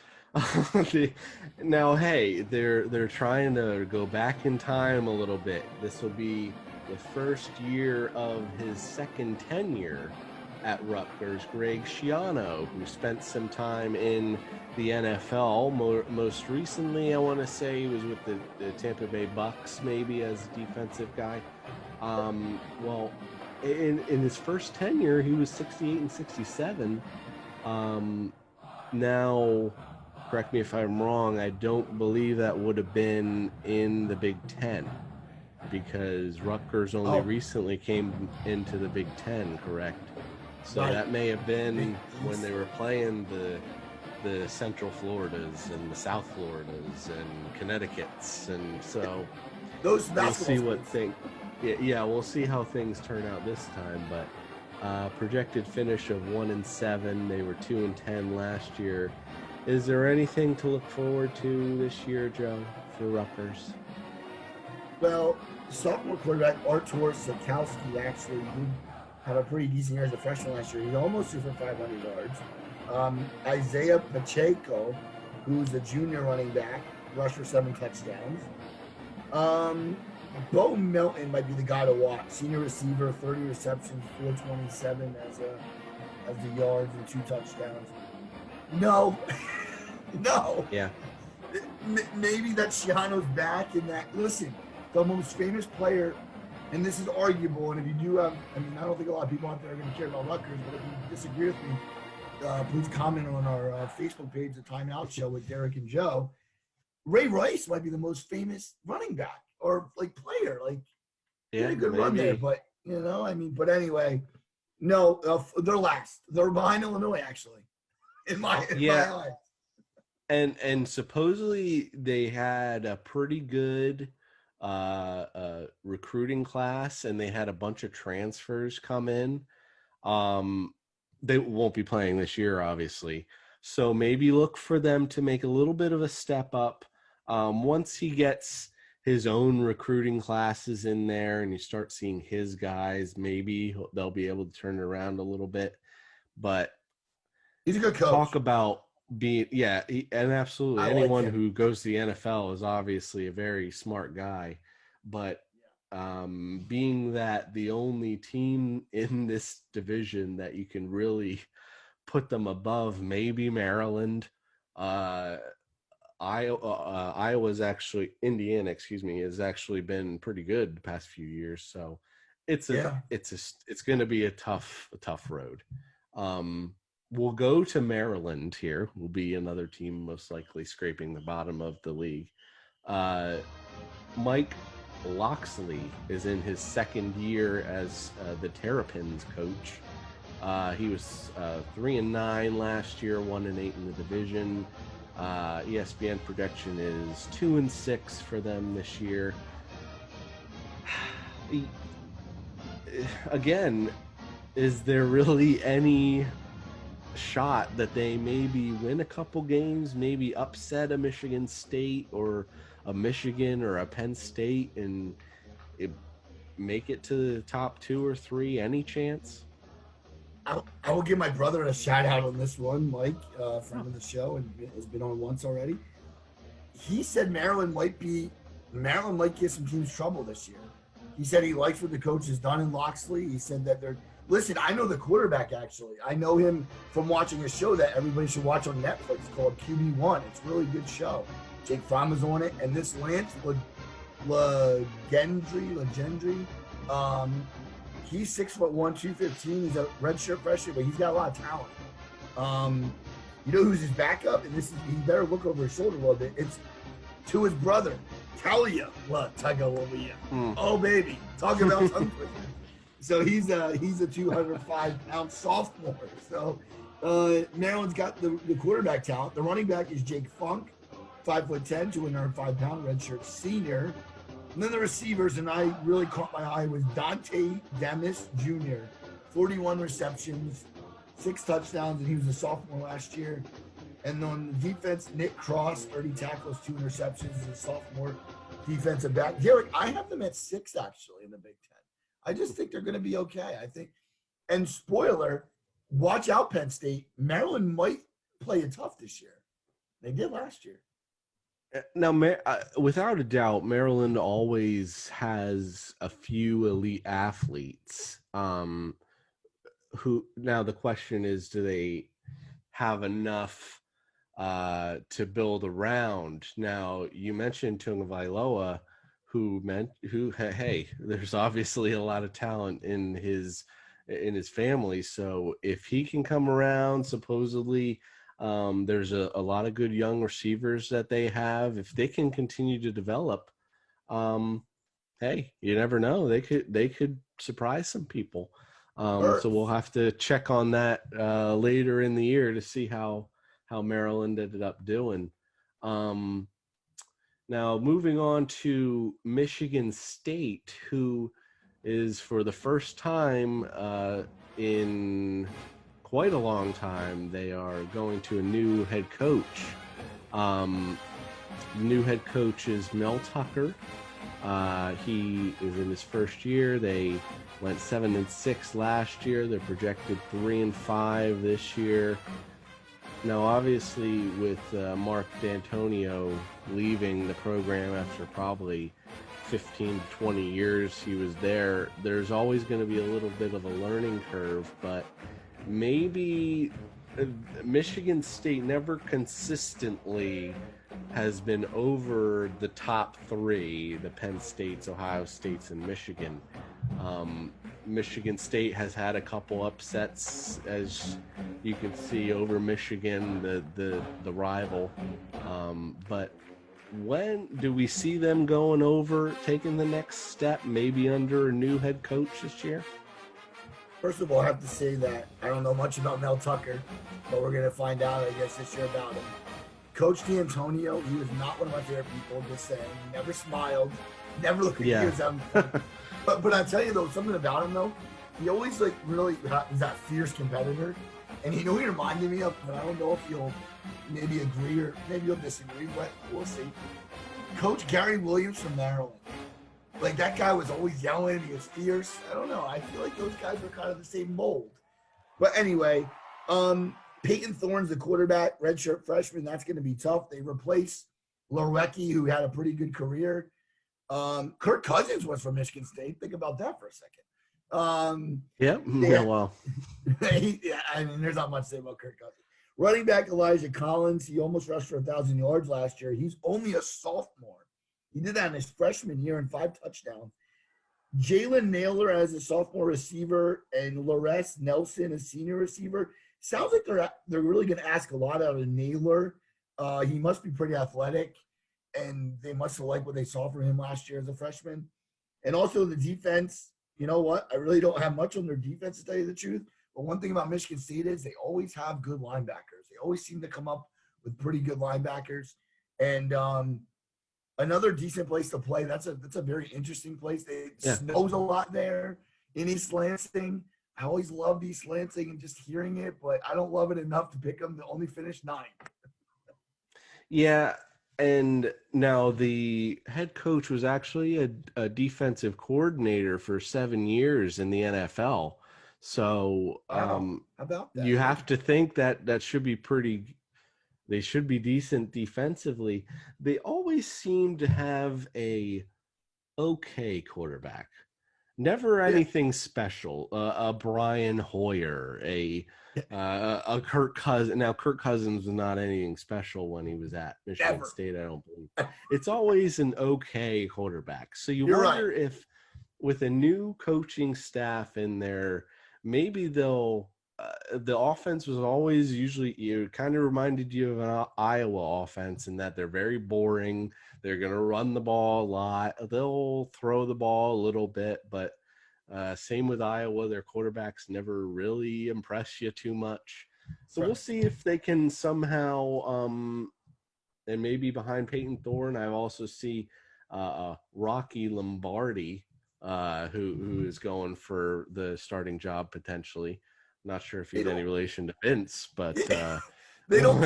Speaker 1: Now, hey, they're trying to go back in time a little bit. This will be the first year of his second tenure at Rutgers, Greg Schiano, who spent some time in the NFL. Most recently, I want to say he was with the Tampa Bay Bucks, maybe as a defensive guy. Well, in his first tenure, he was 68 and 67. Now, correct me if I'm wrong, I don't believe that would have been in the Big Ten because Rutgers only recently came into the Big Ten, correct? So that may have been when they were playing the Central Floridas and the South Floridas and Connecticut's, and so
Speaker 2: those
Speaker 1: we'll see what we'll see how things turn out this time. But projected finish of 1-7. They were 2-10 last year. Is there anything to look forward to this year, Joe, for Rutgers?
Speaker 2: Well, sophomore quarterback Artur Sikowski actually did have a pretty decent year as a freshman last year. He almost threw for 500 yards. Isaiah Pacheco who's a junior running back, rushed for 7 touchdowns. Bo Melton might be the guy to watch. Senior receiver, 30 receptions, 427 as the yards and 2 touchdowns. No, no.
Speaker 1: Yeah.
Speaker 2: Maybe that Shiano's back in that. Listen, the most famous player, and this is arguable, and if you do have, I mean, I don't think a lot of people out there are going to care about Rutgers, but if you disagree with me, please comment on our Facebook page, the Timeout Show with Derek and Joe. Ray Rice might be the most famous running back or like player. Like, he had a good run there, but but anyway, no, they're last. They're behind Illinois, actually, in my eyes.
Speaker 1: And supposedly they had a pretty good recruiting class, and they had a bunch of transfers come in. They won't be playing this year, obviously. So maybe look for them to make a little bit of a step up. Once he gets his own recruiting classes in there and you start seeing his guys, maybe they'll be able to turn it around a little bit. But
Speaker 2: he's a good coach.
Speaker 1: Talk about being, and absolutely. Anyone who goes to the NFL is obviously a very smart guy. But being that the only team in this division that you can really put them above, maybe Maryland, Iowa's actually Indiana, has actually been pretty good the past few years. So it's going to be a tough road. We'll go to Maryland here. Will be another team most likely scraping the bottom of the league. Mike Locksley is in his second year as the Terrapins coach. He was 3-9 last year, 1-8 in the division. ESPN projection is 2-6 for them this year. Again, is there really any shot that they maybe win a couple games, maybe upset a Michigan State or a Michigan or a Penn State and make it to the top 2 or 3? Any chance?
Speaker 2: I will give my brother a shout out on this one, Mike, friend of the show, and has been on once already. He said Maryland might give some teams trouble this year. He said he likes what the coach has done in Locksley. He said that listen, I know the quarterback, actually. I know him from watching a show that everybody should watch on Netflix called QB1. It's a really good show. Jake Fromm is on it, and this Lance Legendry, he's 6'1", 215. He's a redshirt freshman, but he's got a lot of talent. You know who's his backup? And he better look over his shoulder a little bit. It's to his brother. Tell you what, Tuggo over you. Oh baby, talk about tongue twister. So he's a 205-pound sophomore. So Maryland's got the quarterback talent. The running back is Jake Funk, 5'10", 205-pound redshirt senior. And then the receivers, and I really caught my eye, was Dante Demis Jr., 41 receptions, 6 touchdowns, and he was a sophomore last year. And on the defense, Nick Cross, 30 tackles, 2 interceptions, as a sophomore defensive back. Derek, I have them at 6, actually, in the Big Ten. I just think they're going to be okay, I think. And spoiler, watch out, Penn State. Maryland might play it tough this year. They did last year.
Speaker 1: Now, without a doubt, Maryland always has a few elite athletes. Who now the question is, do they have enough to build around? Now, you mentioned Tungavailoa, who hey, there's obviously a lot of talent in his family. So if he can come around, supposedly. There's a lot of good young receivers that they have. If they can continue to develop, hey, you never know. They could surprise some people. So we'll have to check on that later in the year to see how Maryland ended up doing. Now moving on to Michigan State, who is for the first time in quite a long time, they are going to a new head coach. The new head coach is Mel Tucker. He is in his first year. They went 7-6 last year. They're projected 3-5 this year. Now, obviously, with Mark D'Antonio leaving the program after probably 15 to 20 years he was there, there's always going to be a little bit of a learning curve, but maybe uh, Michigan State never consistently has been over the top three, the Penn States, Ohio States, and Michigan. Um, Michigan State has had a couple upsets, as you can see, over Michigan, the rival. But when do we see them going over, taking the next step, maybe under a new head coach this year?
Speaker 2: First of all, I have to say that I don't know much about Mel Tucker, but we're going to find out, I guess, this year about him. Coach D'Antonio, he was not one of my favorite people, just saying. He never smiled, never looked like he was having fun. But I tell you, though, something about him, though, he always, like, really is that fierce competitor. And he reminded me of, but I don't know if you'll maybe agree or maybe you'll disagree, but we'll see. Coach Gary Williams from Maryland. Like, that guy was always yelling. He was fierce. I don't know. I feel like those guys are kind of the same mold. But anyway, Peyton Thorne's the quarterback, redshirt freshman. That's going to be tough. They replace Lerecki, who had a pretty good career. Kirk Cousins was from Michigan State. Think about that for a second.
Speaker 1: Yeah, well.
Speaker 2: I mean, there's not much to say about Kirk Cousins. Running back Elijah Collins, he almost rushed for 1,000 yards last year. He's only a sophomore. He did that in his freshman year and 5 touchdowns. Jalen Naylor as a sophomore receiver and Lores Nelson as senior receiver. Sounds like they're really going to ask a lot out of Naylor. He must be pretty athletic, and they must have liked what they saw from him last year as a freshman. And also the defense, you know what? I really don't have much on their defense, to tell you the truth. But one thing about Michigan State is they always have good linebackers. They always seem to come up with pretty good linebackers. And another decent place to play. That's a very interesting place. It snows a lot there in East Lansing. I always loved East Lansing and just hearing it, but I don't love it enough to pick them to only finish 9.
Speaker 1: Yeah, and now the head coach was actually a defensive coordinator for 7 years in the NFL. So
Speaker 2: How about that?
Speaker 1: you have to think that should be pretty. They should be decent defensively. They always seem to have a okay quarterback. Never anything special. A Brian Hoyer, a Kirk Cousins. Now, Kirk Cousins was not anything special when he was at Michigan State, I don't believe. It's always an okay quarterback. So you're wonder if with a new coaching staff in there, maybe they'll the offense was always usually, it kind of reminded you of an Iowa offense in that they're very boring. They're going to run the ball a lot. They'll throw the ball a little bit, but same with Iowa. Their quarterbacks never really impress you too much. So we'll see if they can somehow, and maybe behind Peyton Thorne, I also see Rocky Lombardi, who is going for the starting job potentially. Not sure if he's any relation to Vince, but
Speaker 2: they don't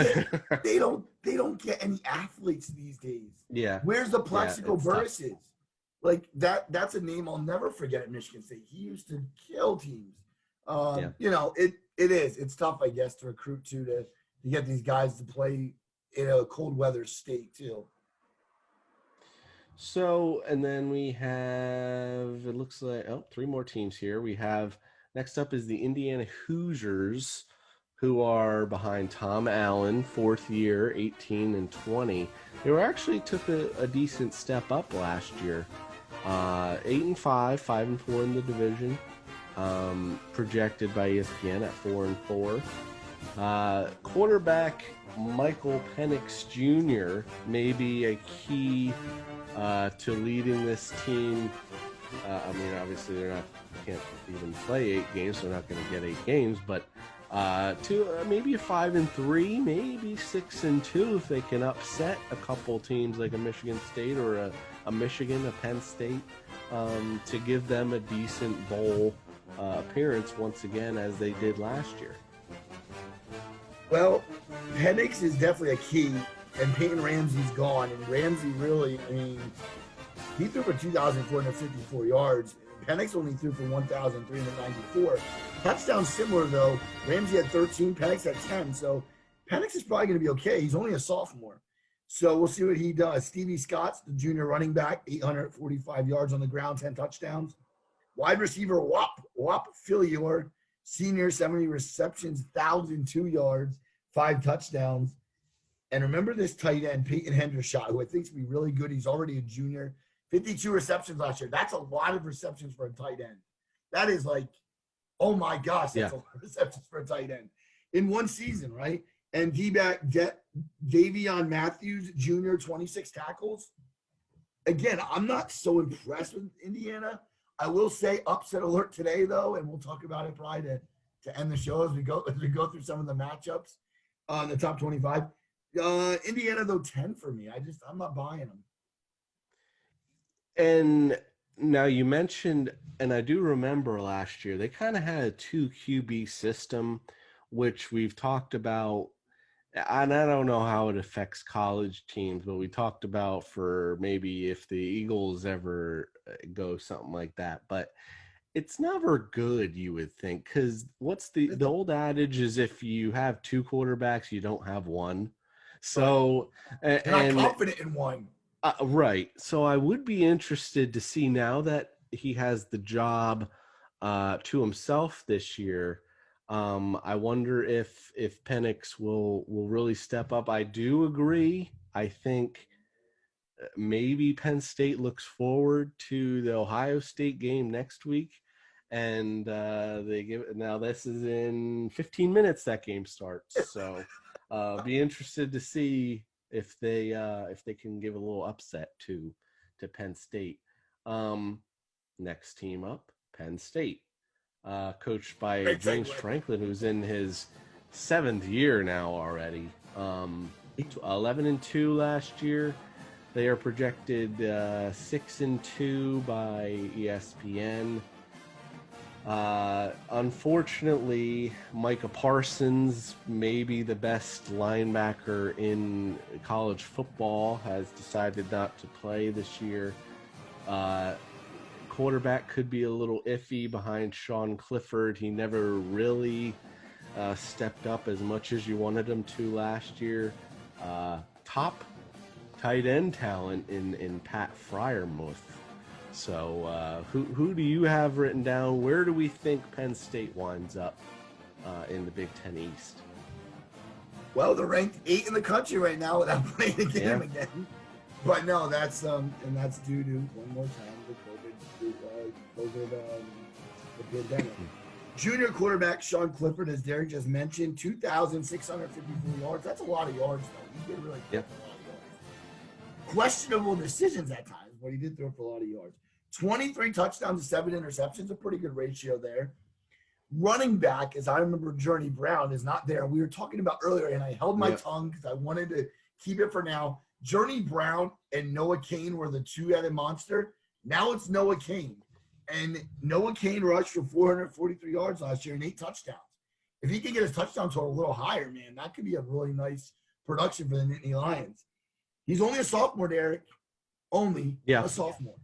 Speaker 2: get any athletes these days.
Speaker 1: Yeah.
Speaker 2: Where's the Plaxico Burress? Like that's a name I'll never forget at Michigan State. He used to kill teams. You know, it's tough, I guess, to recruit to get these guys to play in a cold weather state too.
Speaker 1: So, and then we have, it looks like, 3 more teams here. We have, next up is the Indiana Hoosiers, who are behind Tom Allen, 4th year, 18-20. They were actually took a decent step up last year. 8-5, 5-4 in the division. Projected by ESPN at 4-4. Quarterback Michael Penix Jr. may be a key to leading this team. I mean, obviously can't even play 8 games, so they're not going to get 8 games, but to maybe a 5-3, maybe 6-2 if they can upset a couple teams like a Michigan State or a Michigan, a Penn State, to give them a decent bowl appearance once again as they did last year.
Speaker 2: Well, Penix is definitely a key, and Peyton Ramsey's gone, and Ramsey really, I mean, he threw for 2,454 yards. Penix only threw for 1,394. Touchdowns similar, though. Ramsey had 13, Penix had 10. So Penix is probably going to be okay. He's only a sophomore. So we'll see what he does. Stevie Scott's the junior running back, 845 yards on the ground, 10 touchdowns. Wide receiver Wap Philyor, senior, 70 receptions, 1,002 yards, 5 touchdowns. And remember this tight end, Peyton Hendershot, who I think is going to be really good. He's already a junior, 52 receptions last year. That's a lot of receptions for a tight end. That is like, oh my gosh,
Speaker 1: Yeah.
Speaker 2: that's a lot of receptions for a tight end in one season, right? And D-back Davion Matthews Jr., 26 tackles. Again, I'm not so impressed with Indiana. I will say upset alert today, though, and we'll talk about it probably to end the show as we go through some of the matchups on the top 25. Indiana, though, 10 for me. I'm not buying them.
Speaker 1: And now you mentioned, and I do remember last year, they kind of had a 2 QB system, which we've talked about. And I don't know how it affects college teams, but we talked about for maybe if the Eagles ever go something like that. But it's never good, you would think, because what's the old adage is if you have two quarterbacks, you don't have one.
Speaker 2: Right.
Speaker 1: So
Speaker 2: You're not
Speaker 1: and
Speaker 2: confident in one.
Speaker 1: right. So I would be interested to see now that he has the job to himself this year. I wonder if Penix will really step up. I do agree. I think maybe Penn State looks forward to the Ohio State game next week, and they give it. Now this is in 15 minutes. That game starts, so be interested to see if they can give a little upset to Penn State. Um, Next team up, Penn State, coached by
Speaker 2: Great
Speaker 1: James
Speaker 2: segue.
Speaker 1: Franklin, who's in his 7th year now already. 11-2 last year. They are projected 6-2 by ESPN. Unfortunately, Micah Parsons, maybe the best linebacker in college football, has decided not to play this year. Quarterback could be a little iffy behind Sean Clifford. He never really stepped up as much as you wanted him to last year. Top tight end talent in Pat Fryermuth. So who do you have written down? Where do we think Penn State winds up in the Big Ten East?
Speaker 2: Well, they're ranked 8 in the country right now without playing a game again. But no, that's and that's due to one more time the pandemic. Junior quarterback Sean Clifford, as Derek just mentioned, 2,654 yards. That's a lot of yards, though. He did really throw for a lot of yards. Questionable decisions at times, but he did throw for a lot of yards. 23 touchdowns to 7 interceptions, a pretty good ratio there. Running back, as I remember, Journey Brown is not there. We were talking about earlier, and I held my tongue because I wanted to keep it for now. Journey Brown and Noah Cain were the two-headed monster. Now it's Noah Cain. And Noah Cain rushed for 443 yards last year and 8 touchdowns. If he can get his touchdown total a little higher, man, that could be a really nice production for the Nittany Lions. He's only a sophomore, Derek. Only a sophomore,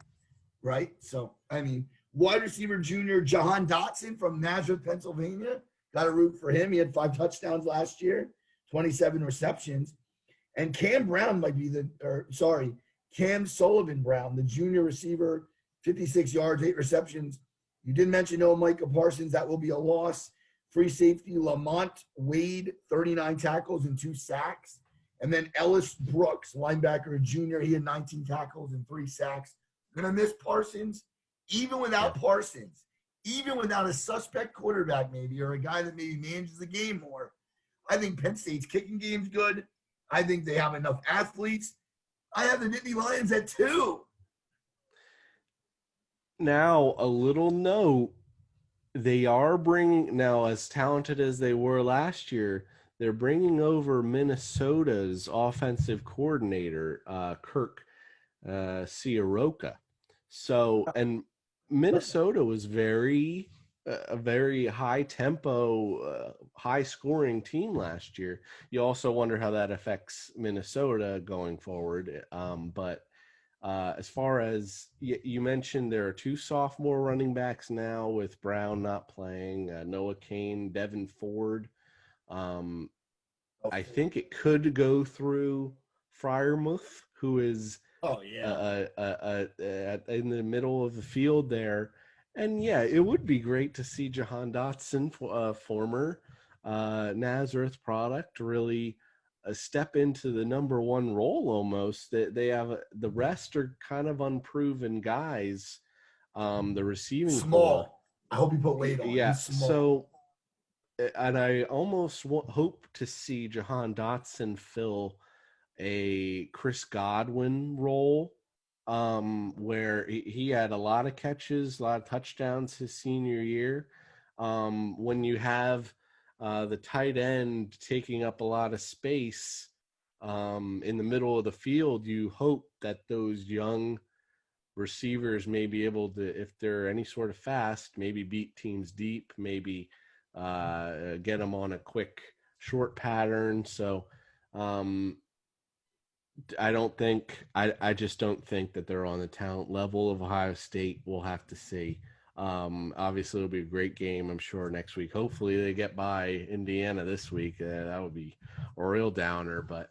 Speaker 2: right? So, I mean, wide receiver junior Jahan Dotson from Nazareth, Pennsylvania. Got to root for him. He had 5 touchdowns last year, 27 receptions. And Cam Sullivan Brown, the junior receiver, 56 yards, 8 receptions. You did mention Micah Parsons. That will be a loss. Free safety Lamont Wade, 39 tackles and 2 sacks. And then Ellis Brooks, linebacker, a junior. He had 19 tackles and 3 sacks. Gonna miss Parsons. Even without Parsons, even without a suspect quarterback maybe, or a guy that maybe manages the game more, I think Penn State's kicking game's good. I think they have enough athletes. I have the Nittany Lions at 2.
Speaker 1: Now, a little note, they are bringing, now as talented as they were last year, they're bringing over Minnesota's offensive coordinator, Kirk Ciaroca. So, and Minnesota was a very high tempo, high scoring team last year. You also wonder how that affects Minnesota going forward. But as far as you mentioned, there are 2 sophomore running backs now with Brown not playing, Noah Cain, Devin Ford. I think it could go through Fryermuth, who is
Speaker 2: Oh yeah.
Speaker 1: in the middle of the field there. And yeah, it would be great to see Jahan Dotson, former Nazareth product, really step into the number one role almost. They have the rest are kind of unproven guys. The receiving core,
Speaker 2: Small. I hope you put weight on.
Speaker 1: yeah.
Speaker 2: He's small.
Speaker 1: So, and I almost hope to see Jahan Dotson fill a Chris Godwin role, where he had a lot of catches, a lot of touchdowns his senior year. When you have the tight end taking up a lot of space in the middle of the field, you hope that those young receivers may be able to, if they're any sort of fast, maybe beat teams deep, maybe get them on a quick short pattern. So I just don't think that they're on the talent level of Ohio State. We'll have to see. Obviously, it'll be a great game, I'm sure, next week. Hopefully, they get by Indiana this week. That would be a real downer. But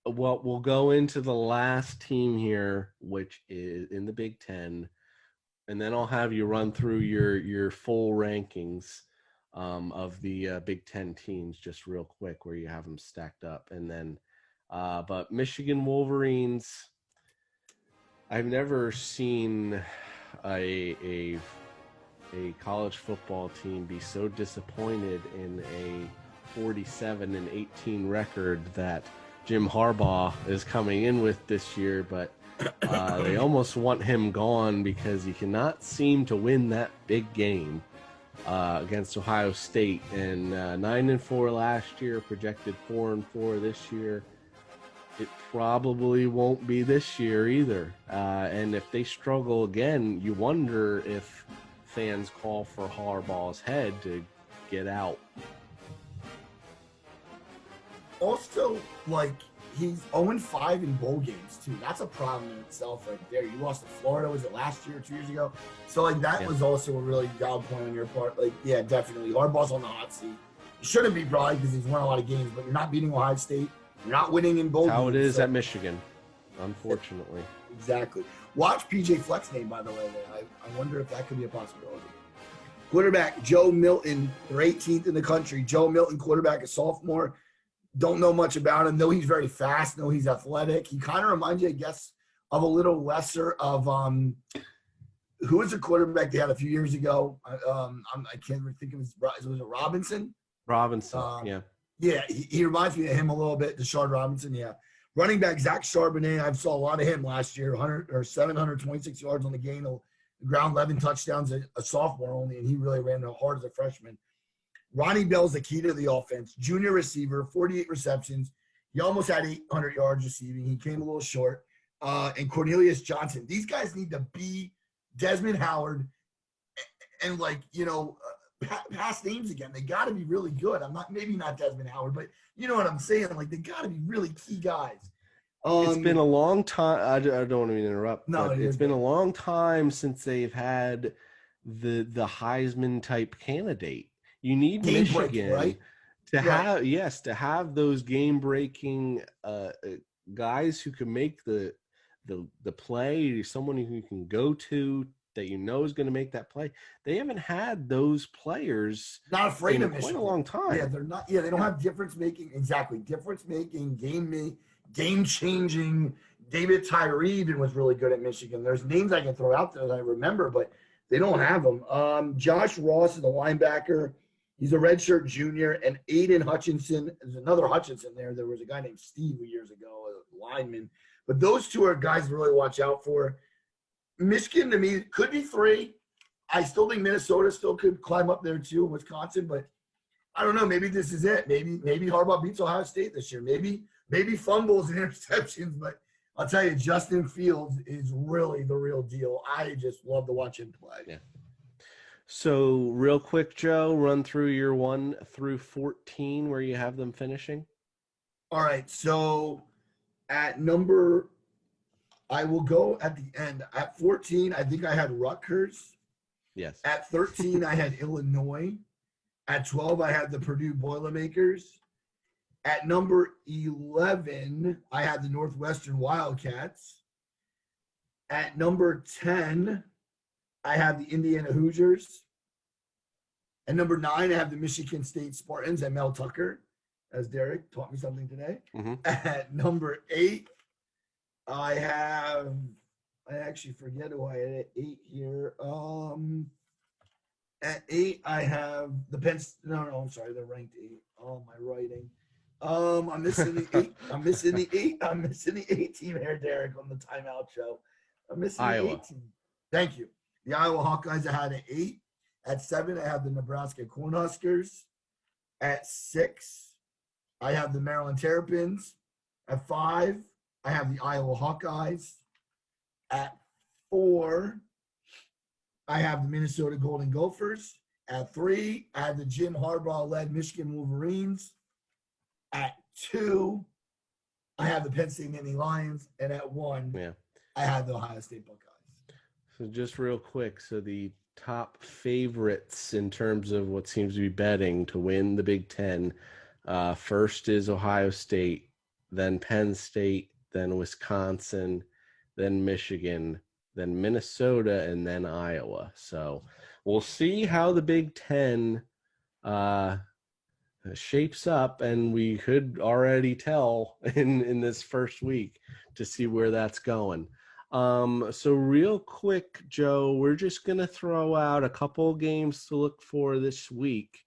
Speaker 1: well, we'll go into the last team here, which is in the Big Ten, and then I'll have you run through your full rankings of the Big Ten teams just real quick, where you have them stacked up, and then. But Michigan Wolverines, I've never seen a college football team be so disappointed in a 47-18 record that Jim Harbaugh is coming in with this year, but they almost want him gone because he cannot seem to win that big game against Ohio State. And 9-4 last year, projected 4-4 this year. It probably won't be this year either. And if they struggle again, you wonder if fans call for Harbaugh's head to get out.
Speaker 2: Also, like, he's 0-5 in bowl games, too. That's a problem in itself right there. You lost to Florida, was it last year or 2 years ago? So, like, that was also a really valid point on your part. Like, yeah, definitely. Harbaugh's on the hot seat. He shouldn't be probably because he's won a lot of games, but you're not beating Ohio State. You're not winning in bowl games.
Speaker 1: How it is at Michigan, unfortunately.
Speaker 2: Exactly. Watch PJ Fleck's name, by the way. I wonder if that could be a possibility. Quarterback, Joe Milton. They're 18th in the country. Joe Milton, quarterback, a sophomore. Don't know much about him. Know he's very fast. Know he's athletic. He kind of reminds you, I guess, of a little lesser of who was the quarterback they had a few years ago? I can't even think of his. Was it Robinson?
Speaker 1: Robinson, yeah.
Speaker 2: Yeah, he reminds me of him a little bit, Deshaun Robinson, yeah. Running back, Zach Charbonnet, I saw a lot of him last year, 726 yards on the game, ground 11 touchdowns, a sophomore only, and he really ran hard as a freshman. Ronnie Bell's the key to the offense, junior receiver, 48 receptions. He almost had 800 yards receiving. He came a little short. And Cornelius Johnson. These guys need to be Desmond Howard and past names again. They got to be really good. Maybe not Desmond Howard, but you know what I'm saying? Like, they got to be really key guys.
Speaker 1: It's been a long time. I don't want to interrupt.
Speaker 2: No,
Speaker 1: but it's been a long time since they've had the Heisman type candidate. You need
Speaker 2: game
Speaker 1: Michigan
Speaker 2: breaking, right?
Speaker 1: to have those game breaking guys who can make the play, someone who you can go to that you know is going to make that play. They haven't had those players.
Speaker 2: Not afraid of
Speaker 1: quite a long time.
Speaker 2: Yeah, they're not. Yeah, they don't have difference making. Exactly, difference making, game changing. David Tyree even was really good at Michigan. There's names I can throw out there that I remember, but they don't have them. Josh Ross is a linebacker. He's a redshirt junior, and Aiden Hutchinson. There's another Hutchinson there. There was a guy named Steve years ago, a lineman. But those two are guys to really watch out for. Michigan, to me, could be 3. I still think Minnesota still could climb up there too, Wisconsin, but I don't know. Maybe this is it. Maybe Harbaugh beats Ohio State this year. Maybe fumbles and interceptions, but I'll tell you, Justin Fields is really the real deal. I just love to watch him play.
Speaker 1: Yeah. So real quick, Joe, run through your 1 through 14 where you have them finishing.
Speaker 2: All right. So I will go at the end. At 14, I think I had Rutgers.
Speaker 1: Yes.
Speaker 2: At 13, I had Illinois. At 12, I had the Purdue Boilermakers. At number 11, I had the Northwestern Wildcats. At number 10, I have the Indiana Hoosiers. At number 9, I have the Michigan State Spartans and Mel Tucker, as Derek taught me something today.
Speaker 1: Mm-hmm.
Speaker 2: At number 8, I have, I actually forget who I had at 8 here. At 8, I have the Penn. No, I'm sorry, they're ranked 8. Oh, my writing. I'm missing the 8. I'm missing the 8. I'm missing the 8 team here, Derek, on the timeout show. I'm missing the
Speaker 1: Iowa.
Speaker 2: 8 team. Thank you. The Iowa Hawkeyes, I had at 8. At 7, I have the Nebraska Cornhuskers. At 6, I have the Maryland Terrapins. At 5, I have the Iowa Hawkeyes. At 4, I have the Minnesota Golden Gophers. At 3, I have the Jim Harbaugh-led Michigan Wolverines. At 2, I have the Penn State Nittany Lions. And at 1, I have the Ohio State Buckeyes.
Speaker 1: So just real quick, so the top favorites in terms of what seems to be betting to win the Big Ten, first is Ohio State, then Penn State, then Wisconsin, then Michigan, then Minnesota, and then Iowa. So we'll see how the Big Ten shapes up, and we could already tell in this first week to see where that's going. So real quick, Joe, we're just going to throw out a couple games to look for this week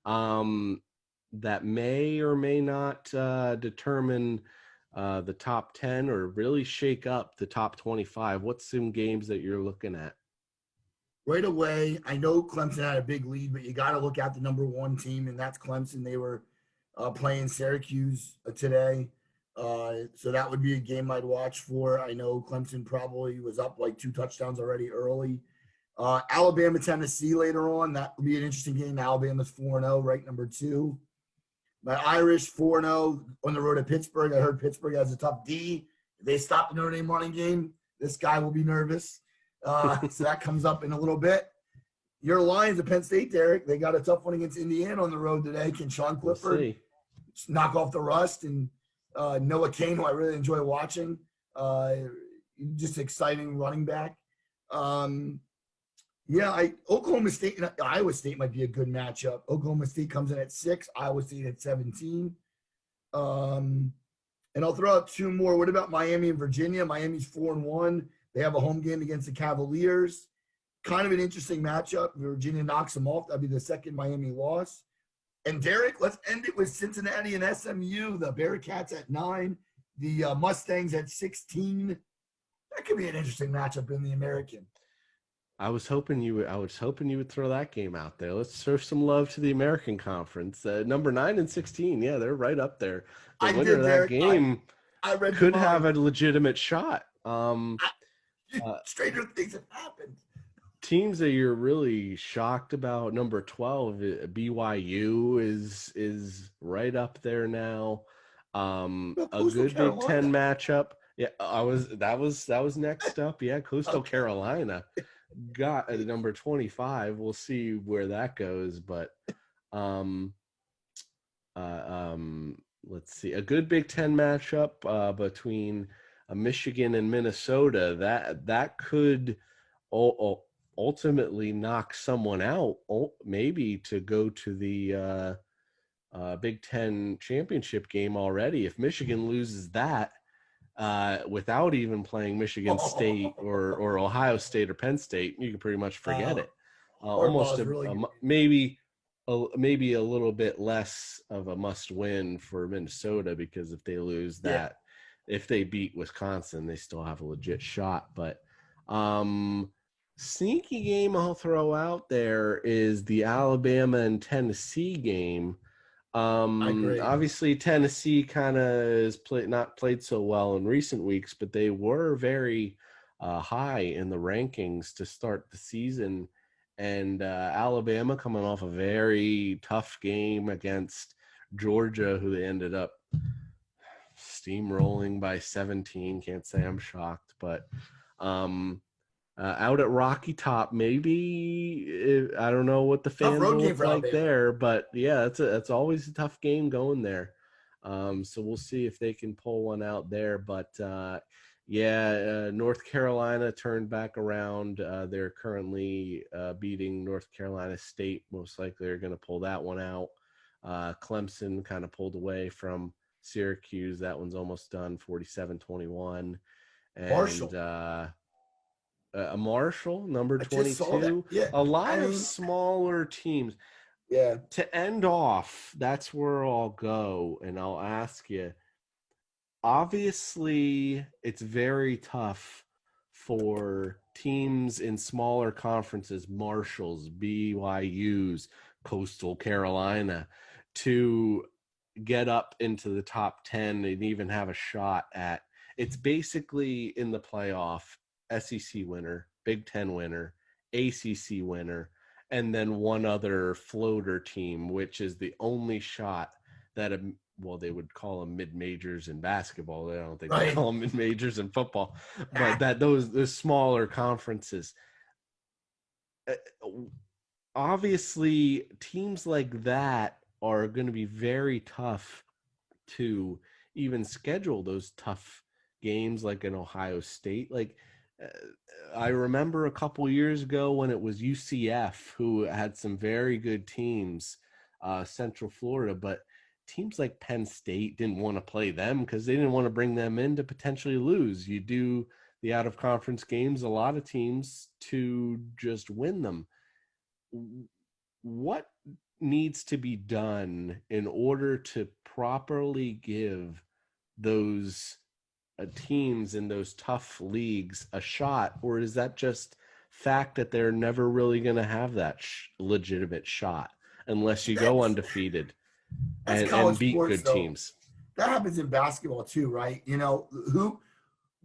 Speaker 1: that may or may not determine the top 10 or really shake up the top 25. What's some games that you're looking at?
Speaker 2: Right away, I know Clemson had a big lead, but you got to look at the number 1 team, and that's Clemson. They were playing Syracuse today. So that would be a game I'd watch for. I know Clemson probably was up like 2 touchdowns already early. Alabama, Tennessee later on. That would be an interesting game. Alabama's 4-0, ranked number 2. My Irish 4-0 on the road at Pittsburgh. I heard Pittsburgh has a tough D. If they stop the Notre Dame running game, this guy will be nervous. So that comes up in a little bit. Your Lions at Penn State, Derek, they got a tough one against Indiana on the road today. Can Sean Clifford knock off the rust? And Noah Kane, who I really enjoy watching, just exciting running back. Oklahoma State and Iowa State might be a good matchup. Oklahoma State comes in at 6, Iowa State at 17. And I'll throw out 2 more. What about Miami and Virginia? Miami's 4-1. They have a home game against the Cavaliers. Kind of an interesting matchup. Virginia knocks them off. That'd be the second Miami loss. And Derek, let's end it with Cincinnati and SMU. The Bearcats at 9, the Mustangs at 16. That could be an interesting matchup in the American.
Speaker 1: I was hoping you would throw that game out there. Let's throw some love to the American Conference. Number 9 and 16, yeah, they're right up there. The winner of that game could have a legitimate shot.
Speaker 2: Stranger things have happened.
Speaker 1: Teams that you're really shocked about, number 12, BYU is right up there now. A good Big Ten matchup. Yeah, that was next up. Yeah, Coastal Carolina got at number 25. We'll see where that goes, but let's see. A good Big Ten matchup between Michigan and Minnesota. That could ultimately knock someone out, maybe to go to the Big Ten championship game already. If Michigan loses that without even playing Michigan State or Ohio State or Penn State, you can pretty much forget it. Almost maybe a little bit less of a must win for Minnesota, because if they lose that, if they beat Wisconsin, they still have a legit shot. But sneaky game I'll throw out there is the Alabama and Tennessee game. Obviously Tennessee kind of has not played so well in recent weeks, but they were very high in the rankings to start the season. And Alabama coming off a very tough game against Georgia, who they ended up steamrolling by 17. Can't say I'm shocked, but Out at Rocky Top, maybe I don't know what the
Speaker 2: Tough
Speaker 1: fans
Speaker 2: road
Speaker 1: will
Speaker 2: game
Speaker 1: look
Speaker 2: for
Speaker 1: like
Speaker 2: Alabama.
Speaker 1: there, but yeah, it's always a tough game going there. So we'll see if they can pull one out there. But North Carolina turned back around. They're currently beating North Carolina State. Most likely, they're going to pull that one out. Clemson kind of pulled away from Syracuse. That one's almost done, 47-21. And
Speaker 2: Marshall.
Speaker 1: a Marshall, number
Speaker 2: I just saw that.
Speaker 1: 22.
Speaker 2: Yeah.
Speaker 1: A
Speaker 2: I
Speaker 1: lot of
Speaker 2: mean,
Speaker 1: smaller teams.
Speaker 2: yeah.
Speaker 1: To end off, that's where I'll go, and I'll ask you. Obviously, it's very tough for teams in smaller conferences, Marshalls, BYU's, Coastal Carolina, to get up into the top 10 and even have a shot at. It's basically in the playoff, SEC winner, Big Ten winner, ACC winner, and then one other floater team, which is the only shot that they would call them mid majors in basketball. I don't think they
Speaker 2: Right.
Speaker 1: call them mid majors in football, but that those smaller conferences. Uh, Obviously, teams like that are going to be very tough to even schedule those tough games like in Ohio State. Like uh, I remember a couple years ago when it was UCF who had some very good teams, Central Florida, but teams like Penn State didn't want to play them because they didn't want to bring them in to potentially lose. You do the out of conference games, a lot of teams to just win them. What needs to be done in order to properly give those teams in those tough leagues a shot, or is that just fact that they're never really going to have that legitimate shot unless you go
Speaker 2: That's
Speaker 1: undefeated
Speaker 2: that's
Speaker 1: and
Speaker 2: college
Speaker 1: beat
Speaker 2: sports
Speaker 1: good
Speaker 2: though.
Speaker 1: teams?
Speaker 2: That happens in basketball too, right? Who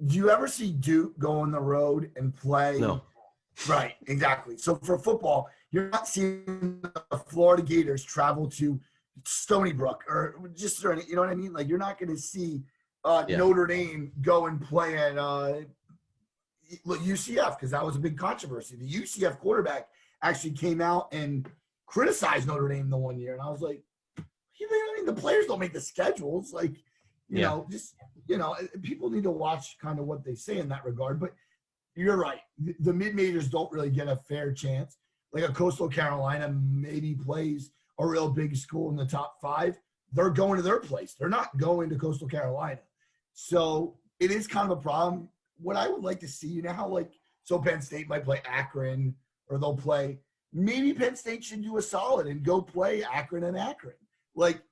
Speaker 2: do you ever see Duke go on the road and play?
Speaker 1: No.
Speaker 2: Right, exactly. So for football, you're not seeing the Florida Gators travel to Stony Brook or just you know what I mean? Like you're not going to see
Speaker 1: Yeah.
Speaker 2: Notre Dame go and play at UCF because that was a big controversy. The UCF quarterback actually came out and criticized Notre Dame the one year, and I was like, I mean, the players don't make the schedules. Like,
Speaker 1: Yeah.
Speaker 2: people need to watch kind of what they say in that regard. But you're right. The mid majors don't really get a fair chance. Like a Coastal Carolina maybe plays a real big school in the top five. They're going to their place. They're not going to Coastal Carolina. So it is kind of a problem. What I would like to see, how so Penn State might play Akron or they'll play. Maybe Penn State should do a solid and go play Akron and Akron. Like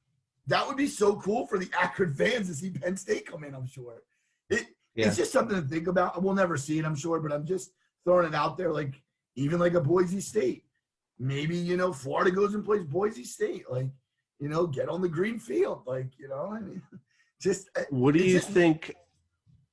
Speaker 2: that would be so cool for the Akron fans to see Penn State come in. I'm sure it's
Speaker 1: Yeah.
Speaker 2: just something to think about. We'll never see it, I'm sure, but I'm just throwing it out there. Like even like a Boise State, maybe Florida goes and plays Boise State. Like get on the green field. Like I mean, just
Speaker 1: What do
Speaker 2: it's
Speaker 1: you
Speaker 2: just
Speaker 1: think?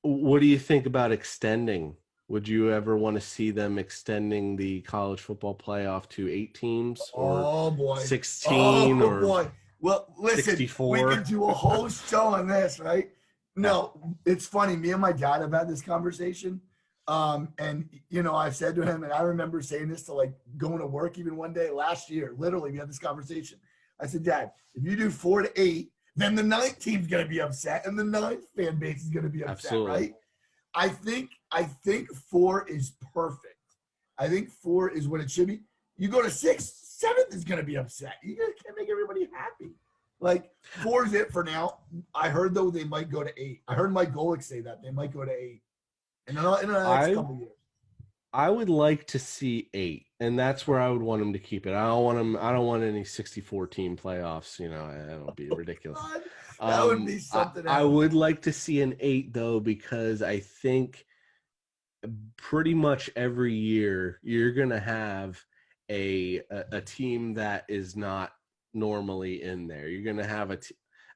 Speaker 1: What do you think about extending? Would you ever want to see them extending the college football playoff to 8 teams or
Speaker 2: oh boy,
Speaker 1: 16
Speaker 2: oh
Speaker 1: or
Speaker 2: boy. Well, listen, we could
Speaker 1: 64?
Speaker 2: do a whole show on this, right?
Speaker 1: Yeah.
Speaker 2: No, it's funny. Me and my dad have had this conversation. And I've said to him, and I remember saying this to like going to work even one day last year. Literally, we had this conversation. I said, Dad, if you do 4 to 8, then the ninth team's gonna be upset, and the ninth fan base is gonna be upset,
Speaker 1: Absolutely.
Speaker 2: right? I think 4 is perfect. I think 4 is what it should be. You go to 6, seventh is gonna be upset. You can't make everybody happy. Like 4 is it for now. I heard though they might go to 8. I heard Mike Golick say that they might go to 8 in the next
Speaker 1: I
Speaker 2: couple of years.
Speaker 1: I would like to see 8, and that's where I would want them to keep it. I don't want any 64 team playoffs. That'll be ridiculous.
Speaker 2: God, that would be something
Speaker 1: I
Speaker 2: else.
Speaker 1: would like to see an 8 though, because I think pretty much every year you're gonna have a team that is not normally in there. You're gonna have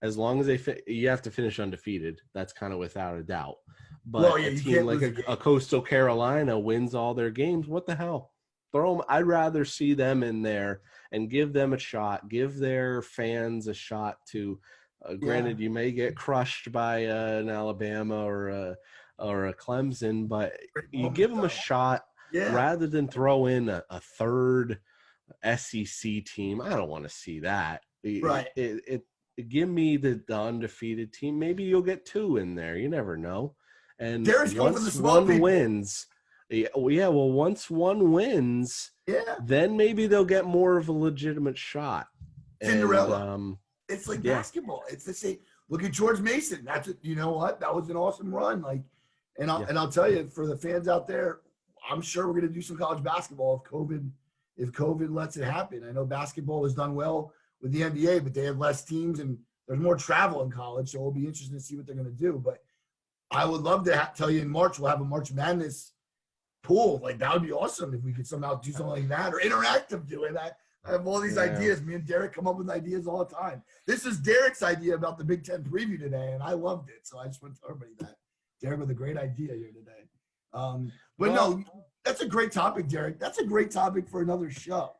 Speaker 1: as long as you have to finish undefeated. That's kind of without a doubt.
Speaker 2: Well,
Speaker 1: But
Speaker 2: yeah,
Speaker 1: a
Speaker 2: you
Speaker 1: team
Speaker 2: can't
Speaker 1: like
Speaker 2: lose a
Speaker 1: a
Speaker 2: game.
Speaker 1: Coastal Carolina wins all their games. What the hell? Throw them. I'd rather see them in there and give them a shot. Give their fans a shot to.
Speaker 2: Yeah,
Speaker 1: Granted, you may get crushed by an Alabama or a Clemson, but
Speaker 2: great
Speaker 1: you give
Speaker 2: moment
Speaker 1: them a
Speaker 2: though.
Speaker 1: shot.
Speaker 2: Yeah,
Speaker 1: rather than throw in a third SEC team. I don't want to see that.
Speaker 2: right.
Speaker 1: Give me the undefeated team. Maybe you'll get two in there. You never know. And
Speaker 2: Derek's going for the
Speaker 1: once
Speaker 2: small
Speaker 1: one
Speaker 2: people.
Speaker 1: wins, well, once one wins,
Speaker 2: Yeah,
Speaker 1: then maybe they'll get more of a legitimate shot. And
Speaker 2: Cinderella. It's like
Speaker 1: yeah,
Speaker 2: basketball. It's the same. Look at George Mason. That's it. You know what? That was an awesome run. Like,
Speaker 1: yeah,
Speaker 2: and I'll tell you, for the fans out there, I'm sure we're gonna do some college basketball if COVID lets it happen. I know basketball has done well with the NBA, but they have less teams and there's more travel in college, so it'll be interesting to see what they're gonna do. But I would love to tell you in March we'll have a March Madness pool. Like that would be awesome if we could somehow do something like that or interactive doing that. I have all these
Speaker 1: yeah.
Speaker 2: ideas. Me and Derek come up with ideas all the time. This is Derek's idea about the Big Ten preview today, and I loved it. So I just want to tell everybody that Derek with a great idea here today. But
Speaker 1: Well,
Speaker 2: no, that's a great topic, Derek. That's a great topic for another show.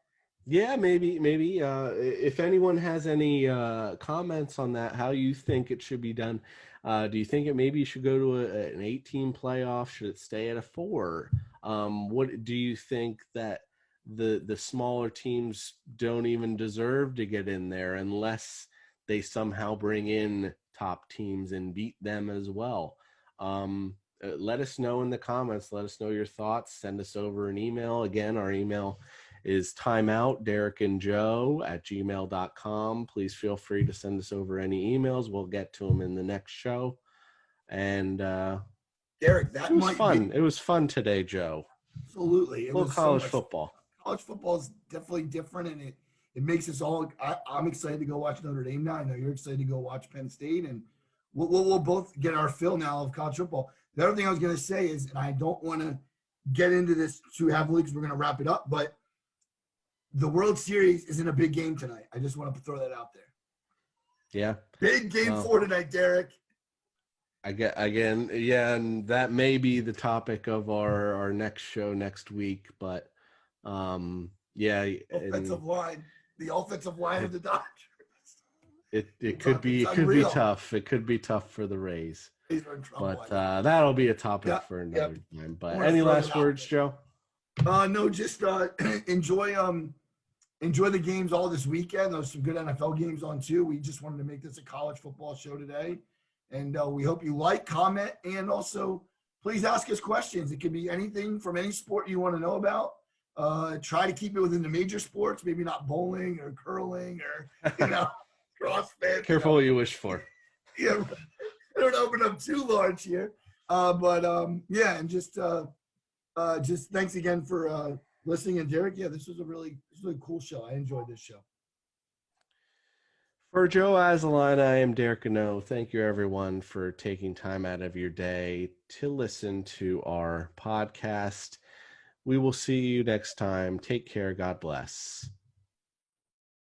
Speaker 1: yeah, maybe. If anyone has any comments on that, how you think it should be done, do you think it maybe should go to an 18 playoff? Should it stay at a four? What do you think that the smaller teams don't even deserve to get in there unless they somehow bring in top teams and beat them as well? Let us know in the comments. Let us know your thoughts. Send us over an email. Again, our email is timeout Derek and Joe at gmail.com. Please feel free to send us over any emails. We'll get to them in the next show. And
Speaker 2: Derek,
Speaker 1: it
Speaker 2: that
Speaker 1: was
Speaker 2: might be
Speaker 1: fun. It was fun today, Joe.
Speaker 2: absolutely. It
Speaker 1: A little
Speaker 2: was so
Speaker 1: college
Speaker 2: much.
Speaker 1: football.
Speaker 2: College football is definitely different, and it makes us all. I'm excited to go watch Notre Dame now. I know you're excited to go watch Penn State, and we'll both get our fill now of college football. The other thing I was going to say is, and I don't want to get into this too heavily because we're going to wrap it up, but the World Series is in a big game tonight. I just want to throw that out there.
Speaker 1: Yeah.
Speaker 2: Big game
Speaker 1: Well,
Speaker 2: 4 tonight, Derek.
Speaker 1: I get again, yeah, and that may be the topic of our next show next week. But yeah, and
Speaker 2: Offensive line, the offensive line of
Speaker 1: it
Speaker 2: the Dodgers.
Speaker 1: it
Speaker 2: It's
Speaker 1: could be
Speaker 2: unreal.
Speaker 1: tough. It could be tough for the Rays.
Speaker 2: He's in trouble.
Speaker 1: But
Speaker 2: I know.
Speaker 1: that'll be a topic
Speaker 2: Yeah,
Speaker 1: for
Speaker 2: yep.
Speaker 1: another time.
Speaker 2: I
Speaker 1: But
Speaker 2: want to
Speaker 1: any
Speaker 2: throw that
Speaker 1: last
Speaker 2: out
Speaker 1: words, Joe?
Speaker 2: there. No, just enjoy the games all this weekend. There's some good NFL games on too. We just wanted to make this a college football show today, and we hope you like, comment, and also please ask us questions. It could be anything from any sport you want to know about. Try to keep it within the major sports, maybe not bowling or curling or CrossFit.
Speaker 1: Careful what you wish for.
Speaker 2: Yeah, I don't open up too large here. But yeah, and just thanks again for listening. And Derek, yeah, this was a really cool show. I enjoyed this show.
Speaker 1: For Joe Azaline, I am Derek Gano. Thank you, everyone, for taking time out of your day to listen to our podcast. We will see you next time. Take care. God bless.